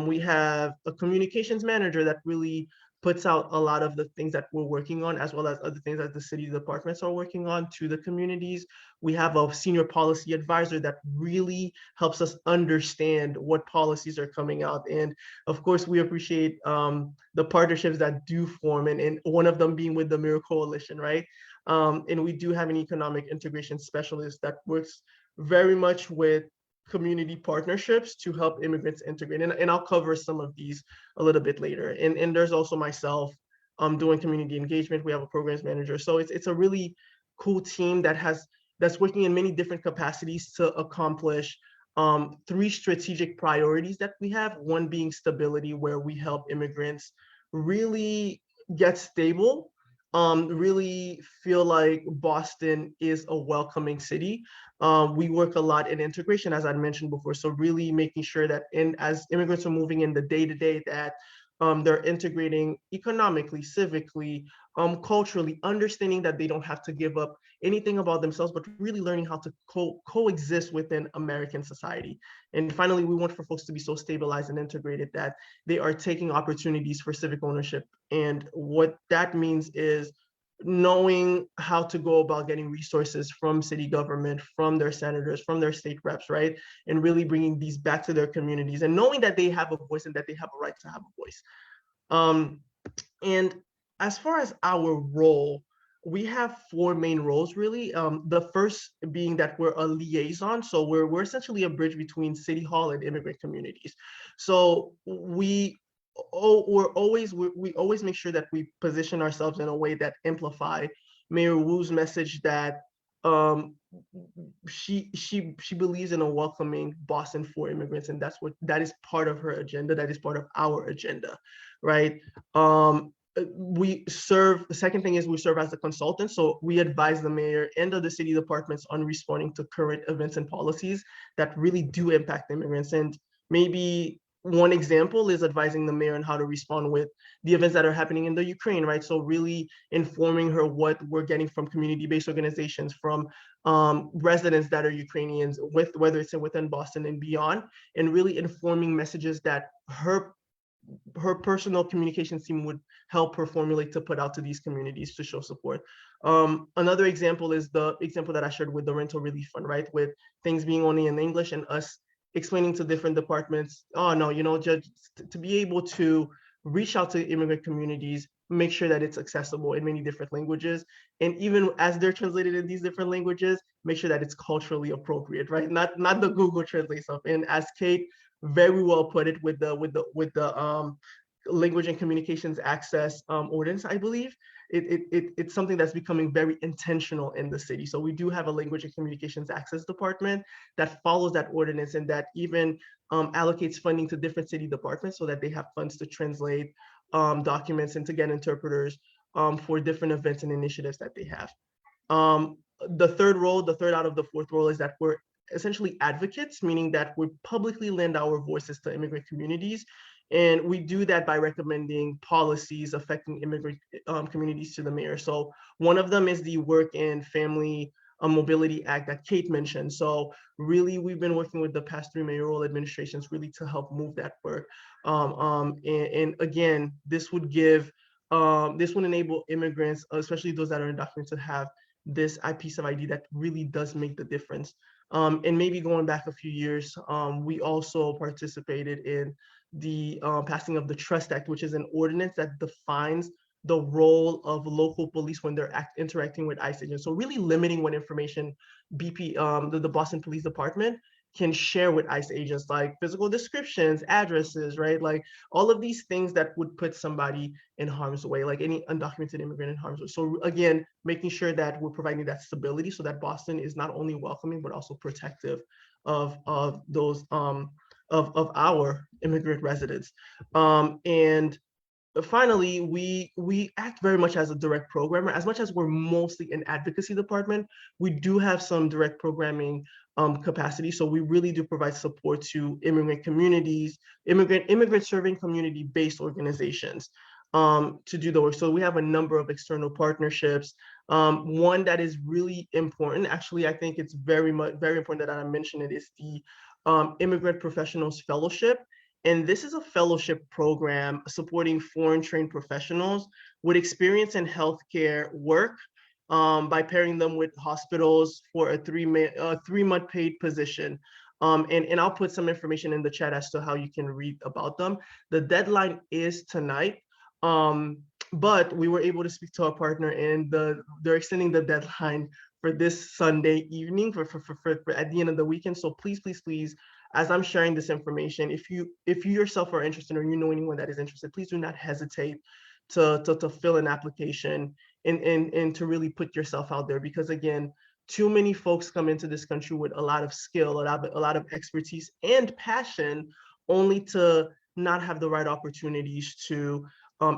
Speaker 4: We have a communications manager that really puts out a lot of the things that we're working on, as well as other things that the city departments are working on to the communities. We have a senior policy advisor that really helps us understand what policies are coming out. And of course, we appreciate the partnerships that do form, and one of them being with the Mirror Coalition, right? And we do have an economic integration specialist that works very much with community partnerships to help immigrants integrate. And I'll cover some of these a little bit later. And there's also myself doing community engagement. We have a programs manager. So it's a really cool team that's working in many different capacities to accomplish 3 strategic priorities that we have. One being stability, where we help immigrants really get stable, really feel like Boston is a welcoming city. We work a lot in integration, as I mentioned before. So really making sure that as immigrants are moving in the day-to-day, that they're integrating economically, civically, culturally, understanding that they don't have to give up anything about themselves, but really learning how to coexist within American society. And finally, we want for folks to be so stabilized and integrated that they are taking opportunities for civic ownership. And what that means is knowing how to go about getting resources from city government, from their senators, from their state reps, right? And really bringing these back to their communities and knowing that they have a voice and that they have a right to have a voice. And as far as our role, we have 4 main roles, really. The first being that we're a liaison. So we're essentially a bridge between City Hall and immigrant communities. So we always make sure that we position ourselves in a way that amplify Mayor Wu's message that she believes in a welcoming Boston for immigrants, and that is part of her agenda. That is part of our agenda, right? The second thing is we serve as a consultant. So we advise the mayor and the city departments on responding to current events and policies that really do impact immigrants. And maybe one example is advising the mayor on how to respond with the events that are happening in the Ukraine, right? So really informing her what we're getting from community-based organizations, from residents that are Ukrainians, whether it's within Boston and beyond, and really informing messages that her personal communications team would help her formulate to put out to these communities to show support. Another example is the example that I shared with the rental relief fund, right? With things being only in English and us explaining to different departments, oh no, Judge, to be able to reach out to immigrant communities, make sure that it's accessible in many different languages. And even as they're translated in these different languages, make sure that it's culturally appropriate, right? Not the Google Translate stuff. And as Kate very well put it with the language and communications access ordinance, I believe, it's something that's becoming very intentional in the city. So we do have a language and communications access department that follows that ordinance and that even allocates funding to different city departments so that they have funds to translate documents and to get interpreters for different events and initiatives that they have. The third out of the 4th role is that we're essentially advocates, meaning that we publicly lend our voices to immigrant communities. And we do that by recommending policies affecting immigrant communities to the mayor. So one of them is the Work and Family Mobility Act that Kate mentioned. So really, we've been working with the past 3 mayoral administrations really to help move that work. And again, this would enable immigrants, especially those that are undocumented, to have this piece of ID that really does make the difference. And maybe going back a few years, we also participated in the passing of the Trust Act, which is an ordinance that defines the role of local police when they're interacting with ICE agents. So really limiting what information the Boston Police Department can share with ICE agents, like physical descriptions, addresses, right? Like all of these things that would put somebody in harm's way, like any undocumented immigrant in harm's way. So again, making sure that we're providing that stability so that Boston is not only welcoming, but also protective of those of our immigrant residents. And finally, we act very much as a direct programmer. As much as we're mostly an advocacy department, we do have some direct programming capacity. So we really do provide support to immigrant communities, immigrant serving community-based organizations to do the work. So we have a number of external partnerships. One that is really important, actually, I think it's very important that I mention it, is the Immigrant Professionals Fellowship. And this is a fellowship program supporting foreign trained professionals with experience in healthcare work by pairing them with hospitals for a 3-month paid position. And I'll put some information in the chat as to how you can read about them. The deadline is tonight, but we were able to speak to our partner, and they're extending the deadline for this Sunday evening for at the end of the weekend. So please, as I'm sharing this information, if you yourself are interested or you know anyone that is interested, please do not hesitate to fill an application and to really put yourself out there, because again, too many folks come into this country with a lot of skill, a lot of expertise and passion, only to not have the right opportunities to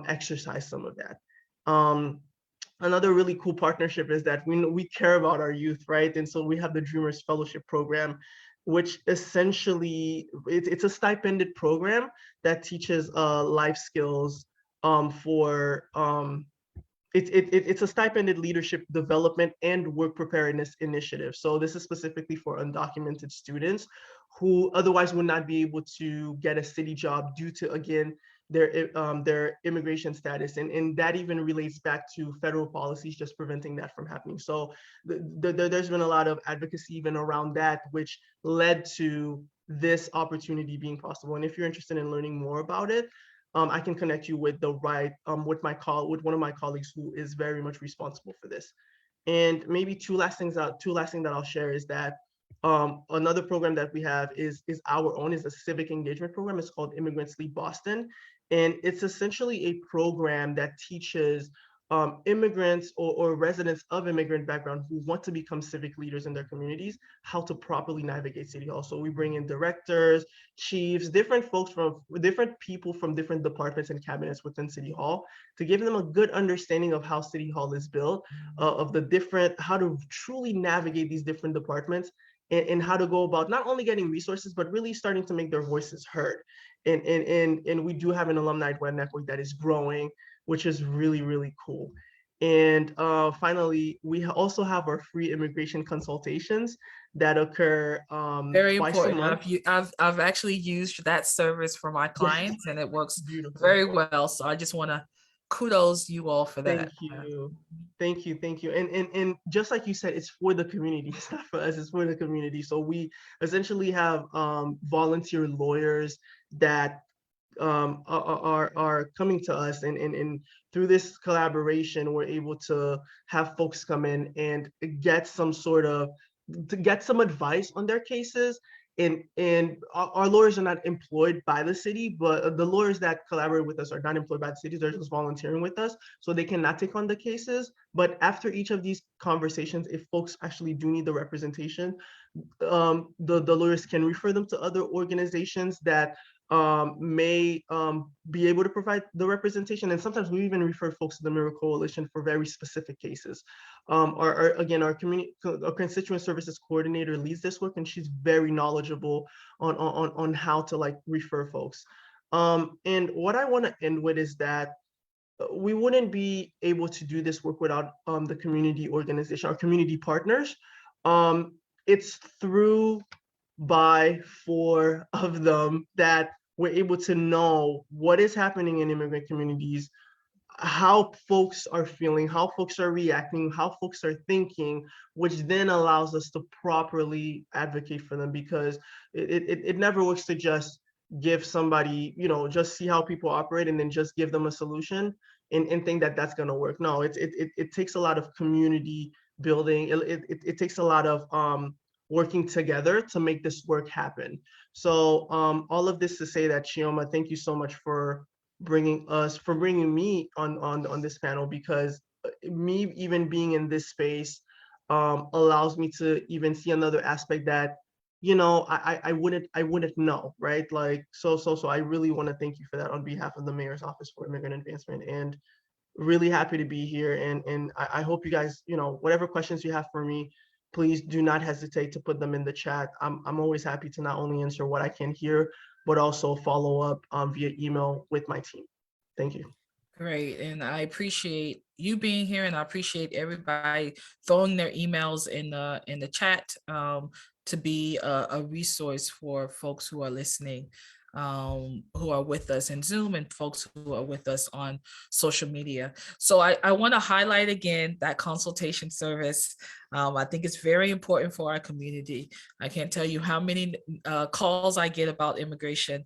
Speaker 4: exercise some of that. Another really cool partnership is that we care about our youth, right? And so we have the Dreamers Fellowship Program, which essentially it's a stipended program that teaches life skills it's a stipended leadership development and work preparedness initiative. So this is specifically for undocumented students who otherwise would not be able to get a city job due to, again, their immigration status, and that even relates back to federal policies just preventing that from happening. So there's been a lot of advocacy even around that, which led to this opportunity being possible. And if you're interested in learning more about it, I can connect you with with one of my colleagues who is very much responsible for this. And maybe two last things that I'll share is that another program that we have is a civic engagement program. It's called Immigrants Lead Boston. And it's essentially a program that teaches immigrants or residents of immigrant background who want to become civic leaders in their communities how to properly navigate City Hall. So we bring in directors, chiefs, different people from different departments and cabinets within City Hall to give them a good understanding of how City Hall is built, how to truly navigate these different departments, and how to go about not only getting resources, but really starting to make their voices heard. And we do have an alumni web network that is growing, which is really, really cool. And finally, we also have our free immigration consultations that occur
Speaker 1: Very
Speaker 4: twice
Speaker 1: important.
Speaker 4: a month.
Speaker 1: I've actually used that service for my clients, and it works
Speaker 4: Beautiful.
Speaker 1: very well. So I just want to kudos you all for that.
Speaker 4: Thank you. And just like you said, it's for the community. It's not for us, it's for the community. So we essentially have volunteer lawyers that are coming to us, and through this collaboration, we're able to have folks come in and get some advice on their cases. And our lawyers are not employed by the city, but the lawyers that collaborate with us are not employed by the city. They're just volunteering with us, so they cannot take on the cases. But after each of these conversations, if folks actually do need the representation, the lawyers can refer them to other organizations that may be able to provide the representation. And sometimes we even refer folks to the Mirror Coalition for very specific cases. Again, our constituent services coordinator leads this work, and she's very knowledgeable on how to like refer folks. And what I want to end with is that we wouldn't be able to do this work without the community organization, our community partners. It's through, by, for of them that we're able to know what is happening in immigrant communities, how folks are feeling, how folks are reacting, how folks are thinking, which then allows us to properly advocate for them, because it never works to just give somebody, you know, just see how people operate and then just give them a solution and think that that's going to work. No, it takes a lot of community building. It takes a lot of working together to make this work happen. So all of this to say that, Chioma, thank you so much for bringing me on this panel, because me even being in this space allows me to even see another aspect that, you know, I wouldn't know, right? Like, so I really want to thank you for that on behalf of the Mayor's Office for Immigrant Advancement, and really happy to be here. And I hope you guys, you know, whatever questions you have for me, please do not hesitate to put them in the chat. I'm always happy to not only answer what I can hear, but also follow up via email with my team. Thank you.
Speaker 1: Great, and I appreciate you being here, and I appreciate everybody throwing their emails in the chat to be a resource for folks who are listening, who are with us in Zoom, and folks who are with us on social media. So I want to highlight again that consultation service. I think it's very important for our community. I can't tell you how many calls I get about immigration,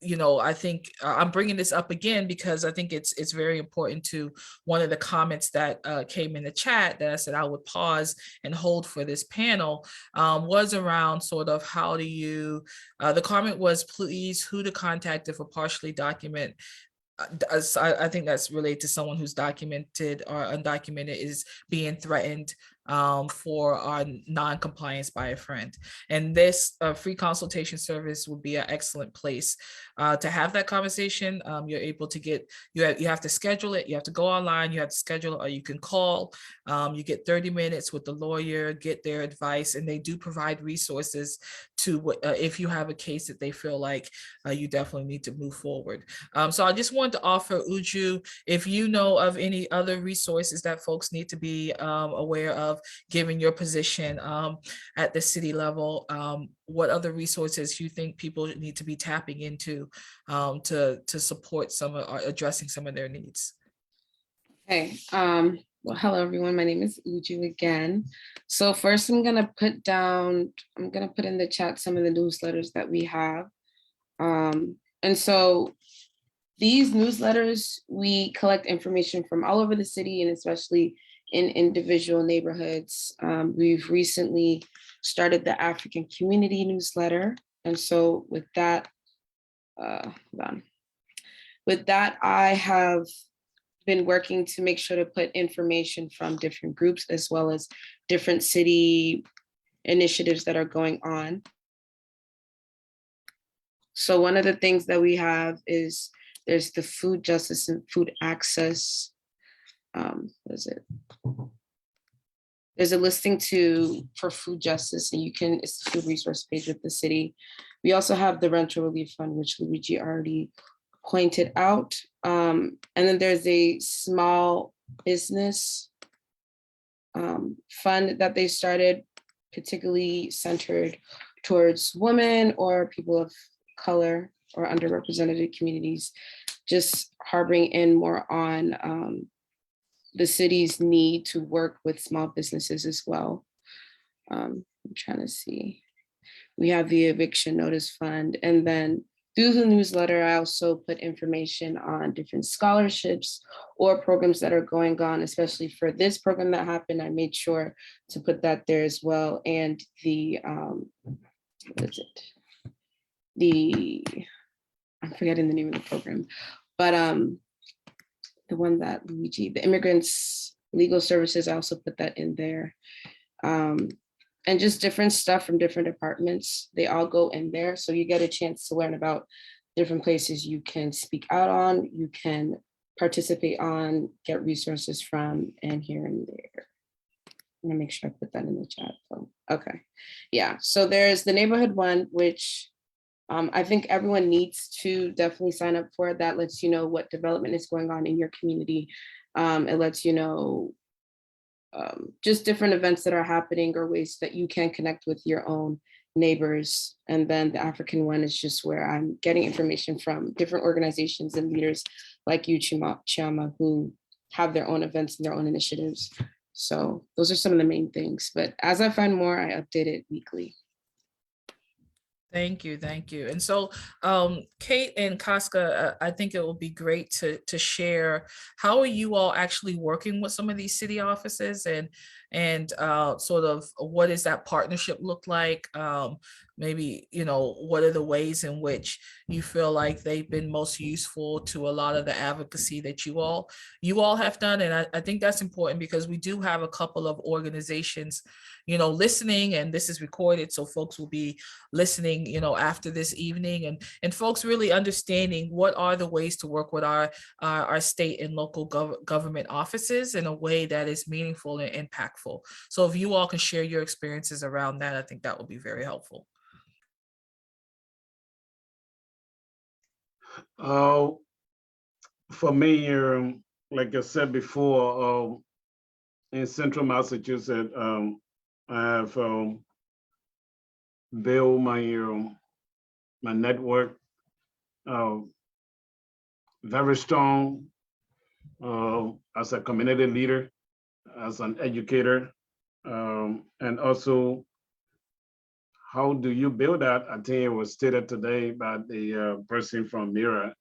Speaker 1: you know, I think I'm bringing this up again because I think it's very important to one of the comments that came in the chat that I said I would pause and hold for this panel was around sort of how do you, the comment was, please, who to contact if a partially document. I think that's related to someone who's documented or undocumented is being threatened for our non-compliance by a friend. And this free consultation service would be an excellent place to have that conversation. You're able to get, you have to schedule it, you have to go online, you have to schedule it, or you can call. You get 30 minutes with the lawyer, get their advice, and they do provide resources to if you have a case that they feel like you definitely need to move forward. So I just wanted to offer, Uju, if you know of any other resources that folks need to be aware of, given your position at the city level, what other resources you think people need to be tapping into to support some of, or addressing some of their needs?
Speaker 3: Okay. Well, hello everyone. My name is Uju again. So first, I'm gonna put in the chat some of the newsletters that we have. And so these newsletters, we collect information from all over the city, and especially in individual neighborhoods. We've recently started the African Community newsletter. And so with that, I have been working to make sure to put information from different groups as well as different city initiatives that are going on. So one of the things that we have is there's the food justice and food access. What is it? There's a listing for food justice, and it's the food resource page with the city. We also have the rental relief fund, which Luigi already pointed out. And then there's a small business fund that they started, particularly centered towards women or people of color or underrepresented communities, just harboring in more on the city's need to work with small businesses as well. I'm trying to see. We have the eviction notice fund, and then through the newsletter, I also put information on different scholarships or programs that are going on, especially for this program that happened. I made sure to put that there as well. And the, what is it? I'm forgetting the name of the program, but the one that Luigi, the immigrants legal services, I also put that in there. and just different stuff from different departments. They all go in there. So you get a chance to learn about different places you can speak out on, you can participate on, get resources from, and here and there. I'm gonna make sure I put that in the chat. So, okay. Yeah, so there's the neighborhood one, which I think everyone needs to definitely sign up for. That lets you know what development is going on in your community. It lets you know just different events that are happening or ways that you can connect with your own neighbors. And then the African one is just where I'm getting information from different organizations and leaders like you, Chioma, who have their own events and their own initiatives. So those are some of the main things. But as I find more, I update it weekly.
Speaker 1: Thank you, thank you. And so, Kate and Casca, I think it will be great to share how are you all actually working with some of these city offices, and sort of what does that partnership look like? Maybe, you know, what are the ways in which you feel like they've been most useful to a lot of the advocacy that you all have done? And I think that's important because we do have a couple of organizations, you know, listening, and this is recorded, so folks will be listening, you know, after this evening, and folks really understanding what are the ways to work with our state and local government offices in a way that is meaningful and impactful. So if you all can share your experiences around that, I think that would be very helpful.
Speaker 5: For me, like I said before, in Central Massachusetts, I have built my network very strong as a community leader, as an educator, and also how do you build that? I think it was stated today by the person from Mira.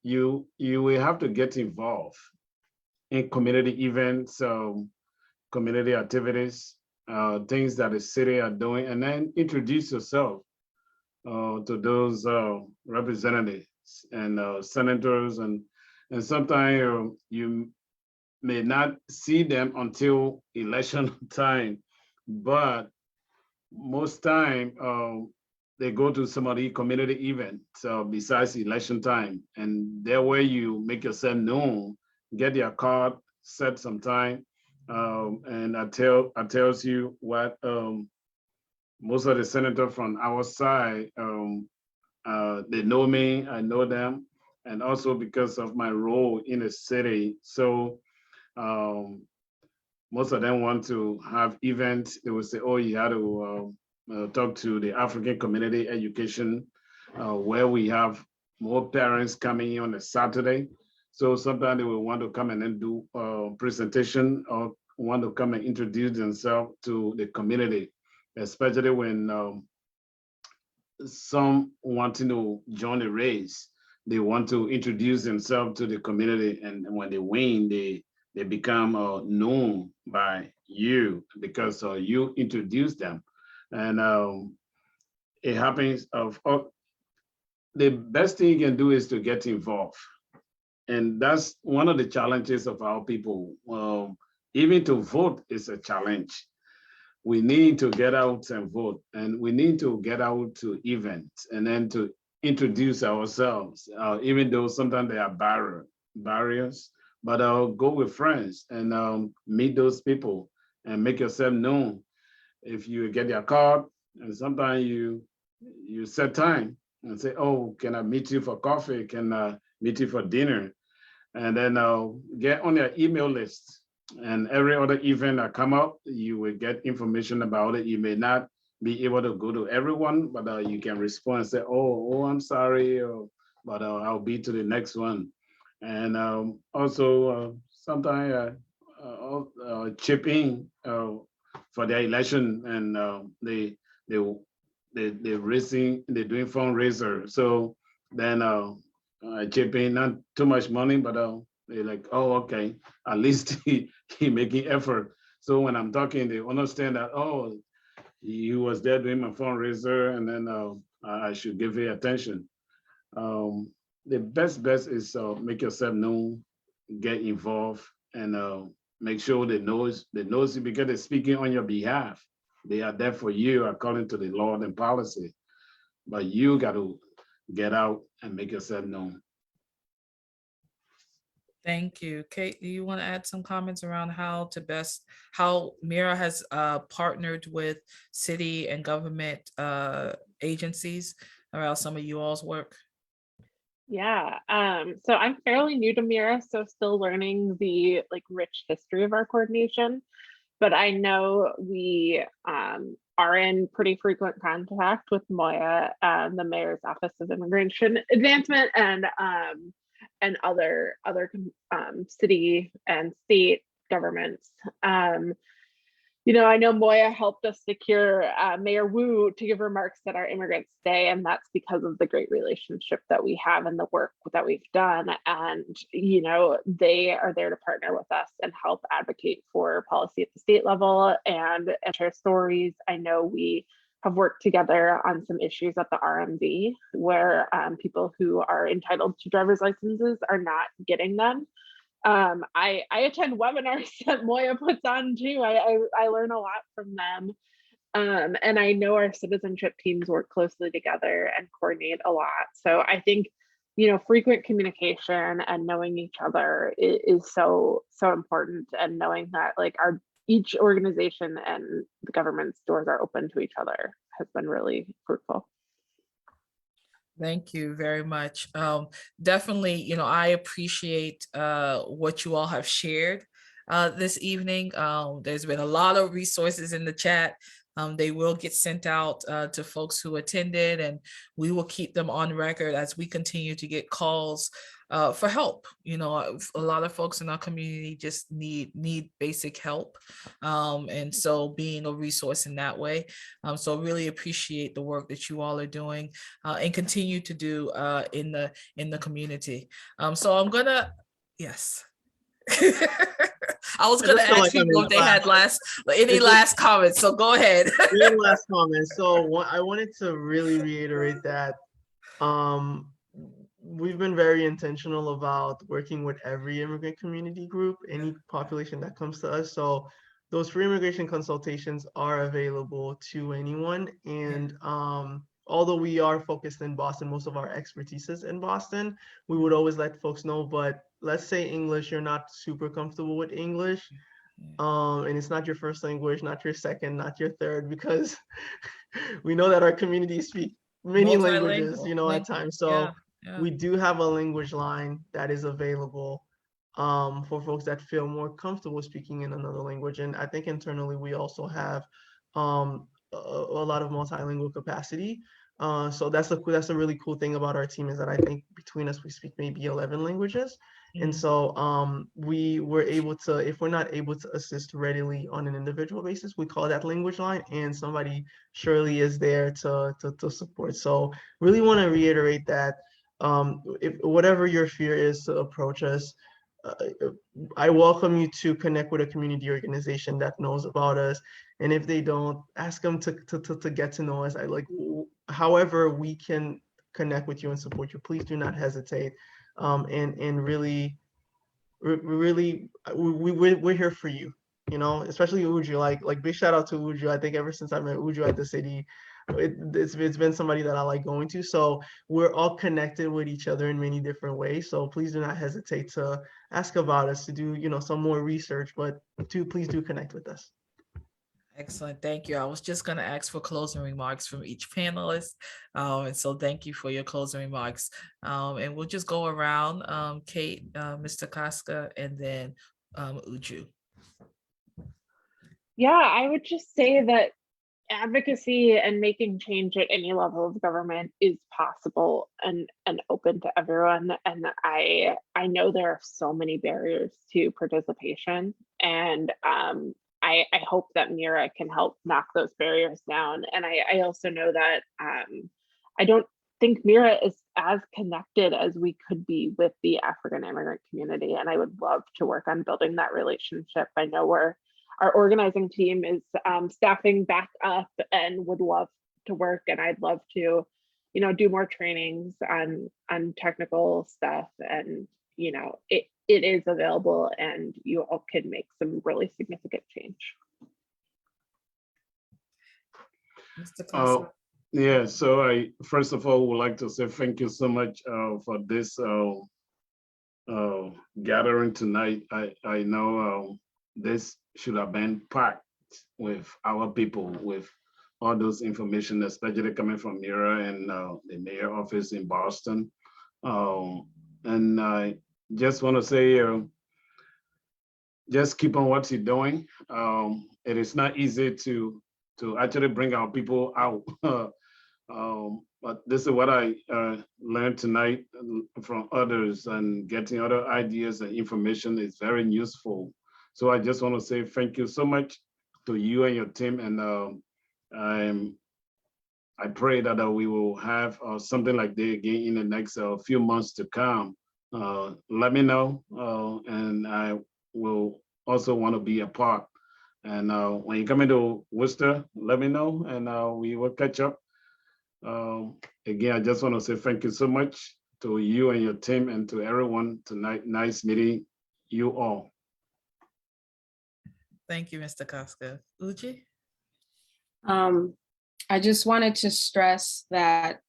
Speaker 5: You will have to get involved in community events, community activities, things that the city are doing, and then introduce yourself to those representatives and senators, and sometimes you may not see them until election time, but most time they go to some of the community events besides election time, and that way you make yourself known, get your card, set some time, and I tells you what most of the senators from our side, they know me, I know them, and also because of my role in the city. So most of them want to have events. They will say, oh, you had to talk to the African Community Education, where we have more parents coming in on a Saturday. So sometimes they will want to come and then do a presentation or want to come and introduce themselves to the community, especially when some wanting to join the race. They want to introduce themselves to the community, and when they win, they become known by you because you introduce them. And it happens the best thing you can do is to get involved. And that's one of the challenges of our people. Even to vote is a challenge. We need to get out and vote, and we need to get out to events and then to introduce ourselves, even though sometimes there are barriers, but go with friends and meet those people and make yourself known. If you get your card, and sometimes you set time and say, oh, can I meet you for coffee? Can I meet you for dinner? And then get on your email list. And every other event that come up, you will get information about it. You may not be able to go to everyone, but you can respond and say, oh, I'm sorry, but I'll be to the next one. And also sometimes chip in for their election, and they're doing fundraiser. So then chip in, not too much money, but they're like, oh, okay, at least he making effort. So when I'm talking, they understand that, oh, he was there doing my fundraiser, and then I should give it attention. The best is make yourself known, get involved, and make sure they knows you because they're speaking on your behalf. They are there for you according to the law and policy, but you got to get out and make yourself known.
Speaker 1: Thank you. Kate, do you want to add some comments around how MIRA has partnered with city and government agencies around some of you all's work?
Speaker 2: Yeah, so I'm fairly new to MIRA, so still learning the rich history of our coordination, but I know we are in pretty frequent contact with Moya, the Mayor's Office of Immigration Advancement, and other city and state governments. I know Moya helped us secure Mayor Wu to give remarks at our Immigrants Day, and that's because of the great relationship that we have and the work that we've done. And, they are there to partner with us and help advocate for policy at the state level and share stories. I know we have worked together on some issues at the RMV where people who are entitled to driver's licenses are not getting them. I attend webinars that Moya puts on too. I learn a lot from them. And I know our citizenship teams work closely together and coordinate a lot. So I think, frequent communication and knowing each other is so important, and knowing that each organization and the government's doors are open to each other has been really fruitful.
Speaker 1: Thank you very much. Definitely, I appreciate what you all have shared this evening. There's been a lot of resources in the chat. They will get sent out to folks who attended, and we will keep them on record as we continue to get calls for help. A lot of folks in our community just need basic help, and so being a resource in that way. So really appreciate the work that you all are doing and continue to do in the community. So I'm gonna, yes. I was gonna ask people if they had any last comments, so go ahead.
Speaker 4: Any last comments? So I wanted to really reiterate that we've been very intentional about working with every immigrant community group, any population that comes to us. So those free immigration consultations are available to anyone. And although we are focused in Boston, most of our expertise is in Boston, we would always let folks know, but let's say English, you're not super comfortable with English, and it's not your first language, not your second, not your third, because we know that our communities speak many languages, at times. So we do have a language line that is available for folks that feel more comfortable speaking in another language. And I think internally we also have a lot of multilingual capacity. So that's a really cool thing about our team, is that I think between us we speak maybe 11 languages. And so we were able to, if we're not able to assist readily on an individual basis, we call that language line, and somebody surely is there to support. So really want to reiterate that if whatever your fear is to approach us, I welcome you to connect with a community organization that knows about us. And if they don't, ask them to get to know us. However we can connect with you and support you, please do not hesitate. And really, we're here for you, especially Uju, like big shout out to Uju. I think ever since I met Uju at the city, it's been somebody that I like going to. So we're all connected with each other in many different ways. So please do not hesitate to ask about us, to do, some more research, but please do connect with us.
Speaker 1: Excellent. Thank you. I was just going to ask for closing remarks from each panelist. And so thank you for your closing remarks. And we'll just go around, Kate, Mr. Casca, and then Uju.
Speaker 2: Yeah, I would just say that advocacy and making change at any level of government is possible and open to everyone. And I know there are so many barriers to participation, and I hope that MIRA can help knock those barriers down. And I also know that I don't think MIRA is as connected as we could be with the African immigrant community, and I would love to work on building that relationship. I know our organizing team is staffing back up and would love to work, and I'd love to, do more trainings on technical stuff, and it is available, and you all can make some really significant change.
Speaker 1: Mr. Costa.
Speaker 5: Yeah, so I first of all would like to say thank you so much for this gathering tonight. I know this should have been packed with our people, with all those information, especially coming from Mira and the mayor office in Boston. And I just want to say, just keep on what you're doing. It is not easy to actually bring our people out. But this is what I learned tonight from others, and getting other ideas and information is very useful. So I just want to say thank you so much to you and your team, and I pray that we will have something like that again in the next few months to come. Let me know, and I will also want to be a part. And when you come into Worcester, let me know, and we will catch up. Again, I just want to say thank you so much to you and your team, and to everyone tonight. Nice meeting you all.
Speaker 1: Thank you, Mr. Costa. Uji?
Speaker 3: I just wanted to stress that,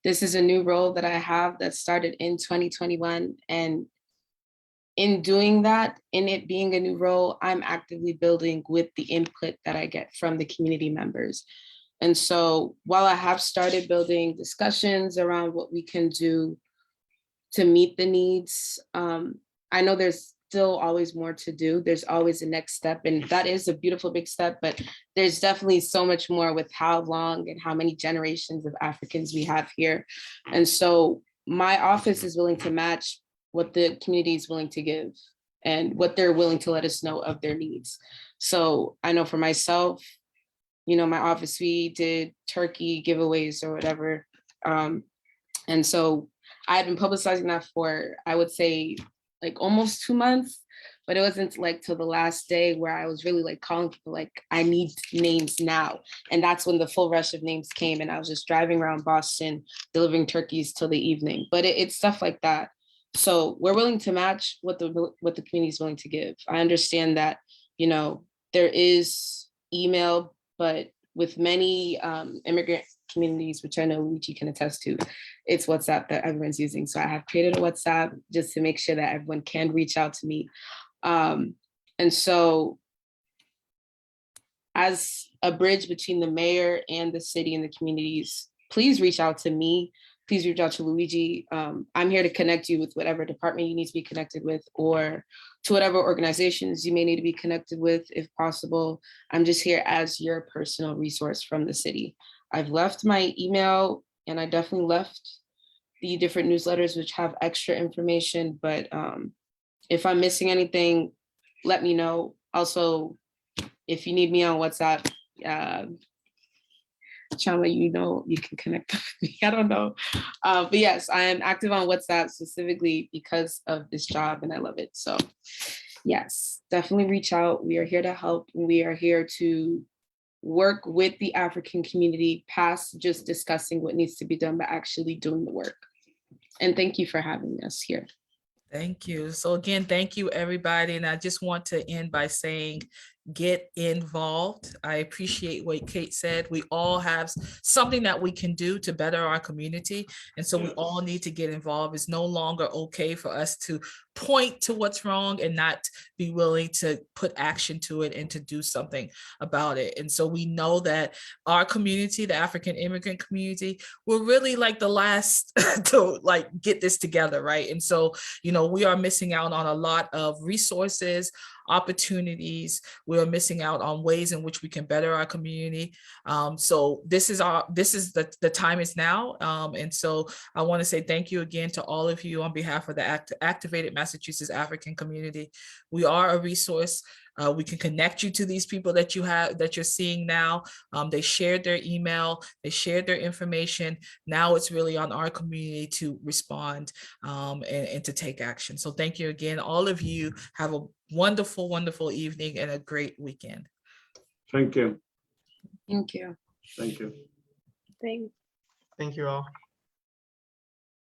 Speaker 3: this is a new role that I have that started in 2021. And in doing that, in it being a new role, I'm actively building with the input that I get from the community members. And so while I have started building discussions around what we can do to meet the needs, I know there's still always more to do. There's always a next step, and that is a beautiful big step, but there's definitely so much more with how long and how many generations of Africans we have here. And so my office is willing to match what the community is willing to give and what they're willing to let us know of their needs. So I know for myself, my office, we did turkey giveaways or whatever. And so I had been publicizing that for, I would say, like almost 2 months, but it wasn't like till the last day where I was really like calling people like, I need names now. And that's when the full rush of names came, and I was just driving around Boston, delivering turkeys till the evening. But it's stuff like that. So we're willing to match what the community is willing to give. I understand that, there is email, but with many immigrant communities, which I know Luigi can attest to, it's WhatsApp that everyone's using. So I have created a WhatsApp just to make sure that everyone can reach out to me. And so as a bridge between the mayor and the city and the communities, please reach out to me. Please reach out to Luigi. I'm here to connect you with whatever department you need to be connected with, or to whatever organizations you may need to be connected with, if possible. I'm just here as your personal resource from the city. I've left my email, and I definitely left the different newsletters which have extra information, but if I'm missing anything, let me know. Also, if you need me on WhatsApp, Chama, you can connect with me. I don't know. But yes, I am active on WhatsApp specifically because of this job, and I love it. So yes, definitely reach out. We are here to help. We are here to work with the African community past just discussing what needs to be done, but actually doing the work. And thank you for having us here.
Speaker 1: Thank you. So again, thank you, everybody. And I just want to end by saying, get involved. I appreciate what Kate said. We all have something that we can do to better our community. And so we all need to get involved. It's no longer okay for us to point to what's wrong and not be willing to put action to it and to do something about it. And so we know that our community, the African immigrant community, we're really like the last to like get this together, right? And so, we are missing out on a lot of resources, opportunities. We're missing out on ways in which we can better our community. So this is the time is now. And so I want to say thank you again to all of you on behalf of the Activated Massachusetts African community. We are a resource. We can connect you to these people that you're seeing now. They shared their email, they shared their information. Now it's really on our community to respond and to take action. So thank you again. All of you have a wonderful, wonderful evening and a great weekend.
Speaker 5: Thank you.
Speaker 3: Thank you.
Speaker 5: Thank you.
Speaker 2: Thanks.
Speaker 4: Thank you all.